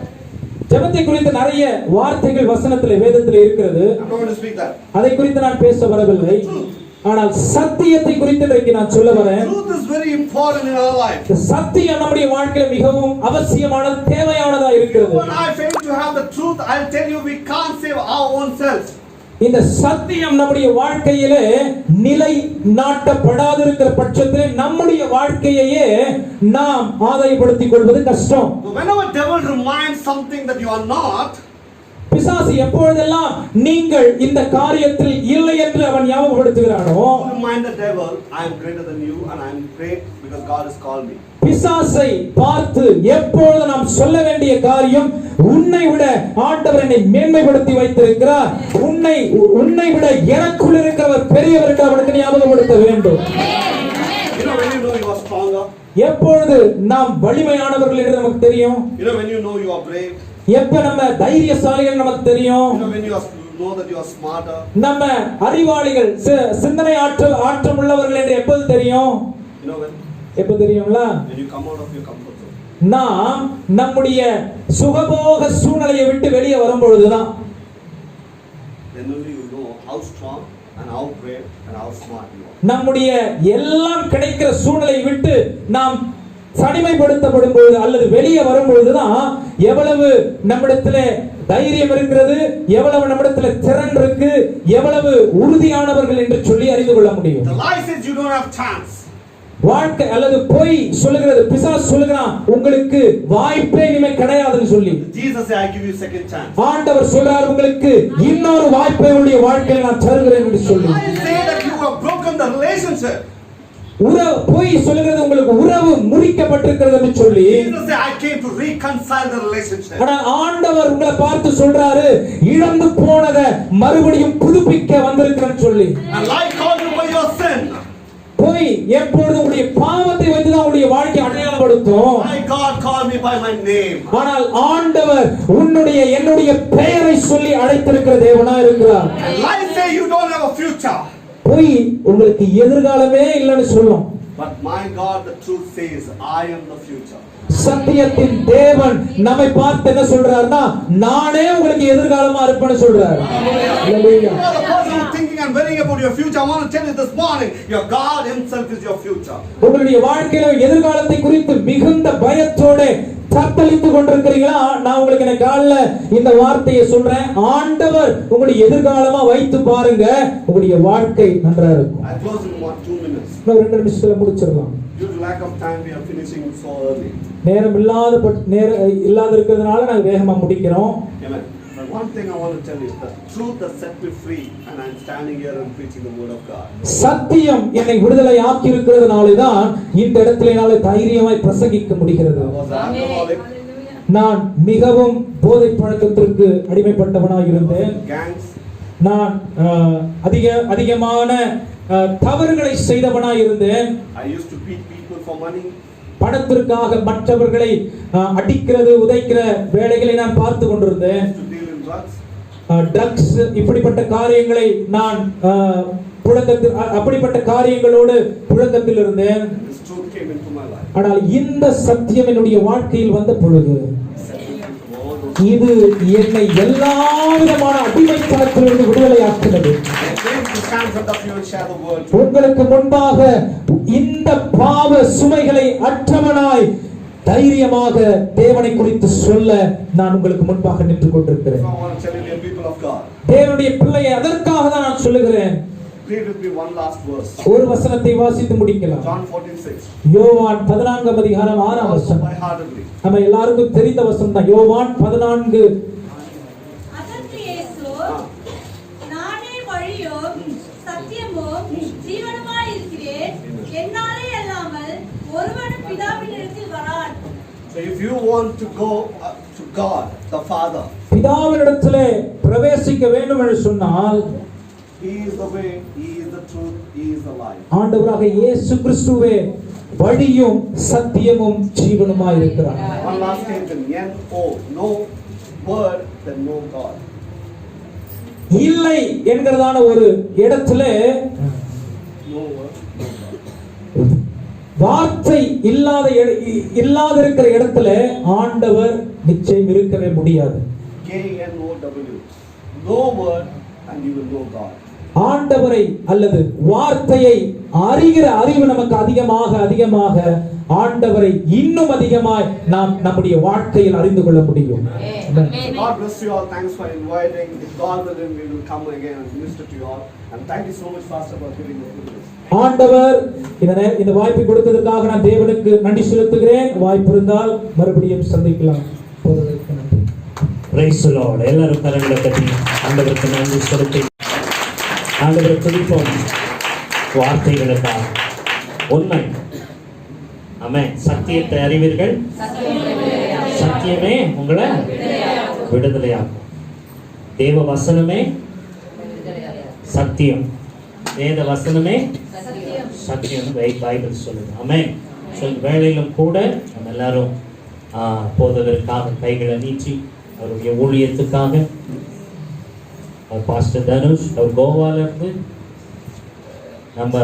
Speaker 2: ஜெபத்தை குறித்து நிறைய வார்த்தைகள் வசனத்திலே வேதத்திலே இருக்கிறது.
Speaker 3: I'm not going to speak that.
Speaker 2: அதை குறித்து நான் பேச வரவில்லை. ஆனால் சத்தியத்தை குறித்து இன்றைக்கு நான் சொல்ல வரேன்.
Speaker 3: Truth is very important in our life.
Speaker 2: சத்தியம் நம்முடைய வாழ்க்கையில மிகவும் அவசியமானது, தேவையானதா இருக்கிறது.
Speaker 3: When I fail to have the truth, I'll tell you we can't save our own selves.
Speaker 2: இந்த சத்தியம் நம்முடைய வாழ்க்கையிலே நிலை நாட்டப்படாதிருக்கிற பட்சத்திலே நம்முடைய வாழ்க்கையையே நாம் ஆதாயப்படுத்திக் கொள்வது கஷ்டம்.
Speaker 3: Whenever devil reminds something that you are not,
Speaker 2: பிசாசு எப்பொழுதெல்லாம் நீங்கள் இந்த காரியத்தில் இல்லை என்று அவன் ஞாபகப்படுத்துகிறானோ,
Speaker 3: remind the devil, I am greater than you and I am great because God has called me.
Speaker 2: பிசாசை பார்த்து எப்பொழுது நாம் சொல்ல வேண்டிய காரியம், உன்னை விட ஆண்டவர் என்னை மேன்மைப்படுத்தி வைத்திருக்கிறார், உன்னை விட எனக்குள் இருக்கிறவர் பெரியவர் என்று அவனுக்கு ஞாபகப்படுத்த வேண்டும்.
Speaker 3: You know when you know you are stronger,
Speaker 2: எப்பொழுது நாம் வலிமையானவர்கள் என்று நமக்கு தெரியும்.
Speaker 3: you know when you know you are brave,
Speaker 2: எப்ப நம்ம தைரியசாலிகள் நமக்கு தெரியும்.
Speaker 3: you know when you know that you are smarter,
Speaker 2: நம்ம அறிவாளிகள், சிந்தனை ஆற்றல் உள்ளவர்கள் என்று எப்போது தெரியும்?
Speaker 3: you know when
Speaker 2: தெரியும்ல?
Speaker 3: when you come out of your comfort zone.
Speaker 2: நாம் நம்முடைய சுகபோக சூழ்நிலையை விட்டு வெளியே வரும்பொழுதுதான்
Speaker 3: Then only you know how strong and how brave and how smart you are.
Speaker 2: நம்முடைய எல்லாம் கிடைக்கிற சூழ்நிலையை விட்டு நாம் தனிமைப்படுத்தப்படும் பொழுது அல்லது வெளியே வரும் பொழுதுதான் எவ்வளவு நம்மிடத்திலே தைரியம் இருக்கிறது, எவ்வளவு நம்மிடத்திலே திறன் இருக்கு, எவ்வளவு உறுதியானவர்கள் என்று சொல்லி அறிந்து கொள்ள முடியும்.
Speaker 3: The lie says you don't have chance.
Speaker 2: வாழ்க்கை அல்லது பொய் சொல்லுகிறது, பிசாசு சொல்லுகிறான் உங்களுக்கு வாய்ப்பே இனிமே கிடையாதுன்னு சொல்லி.
Speaker 3: Jesus said, I give you second chance.
Speaker 2: ஆண்டவர் சொல்றார் உங்களுக்கு இன்னொரு வாய்ப்பை உங்களுடைய வாழ்க்கையில் நான் தருகிறேன் என்று சொல்லி.
Speaker 3: I say that you have broken the relationship.
Speaker 2: உறவு பொய் சொல்லுகிறது உங்களுக்கு உறவு முறிக்கப்பட்டிருக்கிறது என்று சொல்லி.
Speaker 3: Jesus said, I came to reconcile the relationship.
Speaker 2: ஆனால் ஆண்டவர் உங்களை பார்த்து சொல்றாரு இழந்து போனதை மறுபடியும் புதுப்பிக்க வந்திருக்கிறேன்னு சொல்லி.
Speaker 3: And lie called you by your sin.
Speaker 2: பொய் எப்பொழுது உங்களுடைய பாவத்தை வைத்துதான் உங்களுடைய வாழ்க்கை அடையாளப்படுத்தும்.
Speaker 3: My God called me by my name.
Speaker 2: ஆனால் ஆண்டவர் உன்னுடைய என்னுடைய பெயரை சொல்லி அழைத்திருக்கிற தேவனா இருக்கிறார்.
Speaker 3: And lie say you don't have a future.
Speaker 2: பொய் உங்களுக்கு எதிர்காலமே இல்லைன்னு சொல்லும்.
Speaker 3: But my God, the truth says, I am the future.
Speaker 2: சத்தியத்தின் தேவன் நம்மை பார்த்து என்ன சொல்றாருன்னா நானே உங்களுக்கு எதிர்காலமா இருப்பேன்னு சொல்றாரு.
Speaker 3: You are the person who's thinking and worrying about your future. I want to tell you this morning, your God himself is your future.
Speaker 2: உங்களுடைய வாழ்க்கையில எதிர்காலத்தை குறித்து மிகுந்த பயத்தோட தத்தளித்துக் கொண்டிருக்கிறீங்களா? நான் உங்களுக்கு இந்த காலைல இந்த வார்த்தையை சொல்றேன். ஆண்டவர் உங்களுடைய எதிர்காலமா வைத்து பாருங்க, உங்களுடைய வாழ்க்கை நன்றா இருக்கும்.
Speaker 3: I close in 2 minutes.
Speaker 2: இன்னும் 2 நிமிஷத்துல முடிச்சிடலாம்.
Speaker 3: Due to lack of time, we are finishing so early.
Speaker 2: நேரம் இல்லாத இருக்கிறதுனால நாங்க வேகமா முடிக்கிறோம்.
Speaker 3: Amen. But one thing I want to tell you, the truth has set me free, and I'm standing here and preaching the word of God.
Speaker 2: சத்தியம் என்னை விடுதலை ஆக்கி இருக்கிறதுனால தான் இந்த இடத்துல என்னால தைரியமாய் பிரசங்கிக்க முடிகிறது.
Speaker 3: I was an alcoholic,
Speaker 2: நான் மிகவும் போதை பழக்கத்திற்கு அடிமைப்பட்டவனாக இருந்தேன்.
Speaker 3: gangs,
Speaker 2: நான் அதிகமான தவறுகளை செய்தவனாய் இருந்தேன்.
Speaker 3: I used to beat people for money.
Speaker 2: பணத்திற்காக மற்றவர்களை அடிக்கிறது உதைக்கிற வேலைகளை நான் பார்த்து கொண்டிருந்தேன்.
Speaker 3: To deal in drugs.
Speaker 2: Drugs இப்படிப்பட்ட காரியங்களை நான் அப்படிப்பட்ட காரியங்களோடு புழக்கத்தில் இருந்தேன்.
Speaker 3: This truth came into my life.
Speaker 2: ஆனால் இந்த சத்தியம் என்னுடைய வாழ்க்கையில் வந்த பொழுது இது என்னை எல்லா விதமான அடிமைத்தனத்திலிருந்து விடுதலையாக்கினது. உங்களுக்கு முன்பாக இந்த பாவ சுமைகளை அற்றவனாய் தைரியமாக தேவனை குறித்து சொல்ல நான் உங்களுக்கு முன்பாக நின்று கொண்டிருக்கிறேன். தேவனுடைய பிள்ளையை அதற்காக தான் நான் சொல்லுகிறேன்.
Speaker 3: Read with me one last verse.
Speaker 2: ஒரு வசனத்தை வாசித்து முடிக்கலாம்.
Speaker 3: John 14:6.
Speaker 2: யோவான் 14 அதிகாரம் 6 வசனம். நம்ம எல்லாருக்கும் தெரிந்த வசனம் தான். யோவான் 14.
Speaker 4: அதற்கு இயேசு, நானே வழியும் சத்தியமும் ஜீவனுமாய் இருக்கிறேன். என்னாலே அல்லாமல் ஒருவனும் பிதாவினிடத்தில் வரான்.
Speaker 3: So if you want to go to God the Father,
Speaker 2: பிதாவினிடத்திலே பிரவேசிக்க வேண்டும் என்று சொன்னால்
Speaker 3: He is the way, He is the truth, He is the life.
Speaker 2: ஆண்டவராக இயேசு கிறிஸ்துவே வழியும் சத்தியமும் ஜீவனுமாய் இருக்கிறார்.
Speaker 3: One last statement. N-O, no word than no God.
Speaker 2: இல்லை என்கிறதான ஒரு இடத்திலே
Speaker 3: No word, no God.
Speaker 2: வார்த்தை இல்லாத இருக்கிற இடத்துல ஆண்டவர் நிச்சயம் இருக்கவே முடியாது.
Speaker 3: K-N-O-W. No word and you will know God.
Speaker 2: ஆண்டவரை அல்லது வார்த்தையை அறிகிற அறிவு நமக்கு அதிகமாக ஆண்டவரை இன்னும் அதிகமாய் நாம் நம்முடைய வாழ்க்கையில் அறிந்து கொள்ள முடியும்.
Speaker 3: God bless you all. Thanks for inviting. If God willing, we will come again and minister to you all. And thank you so much, Pastor, for giving me this.
Speaker 2: ஆண்டவர் இந்த வாய்ப்பை கொடுத்ததற்காக நான் தேவனுக்கு நன்றி செலுத்துகிறேன். வாய்ப்பு இருந்தால் மறுபடியும் சந்திக்கலாம்.
Speaker 1: Praise the Lord. எல்லாரும் கரங்களை தட்டி ஆண்டவருக்கு நன்றி செலுத்தி ஆண்டவரை துதிப்போம். வார்த்தைகளுக்காக உண்மை. ஆமென். சத்தியத்தை அறிவீர்கள், சத்தியமே உங்களை விடுதலையாக்கும். தேவ வசனமே சத்தியம், வேத வசனமே சத்தியம் பைபிள் சொல்லுது. ஆமென். வேளையிலும் கூட நம்ம எல்லாரும் போதகருக்காக கைகளை நீட்டி அவருடைய ஊழியத்துக்காக பாஸ்டர் தனுஷ் அவர் கோவால இருந்து நம்ம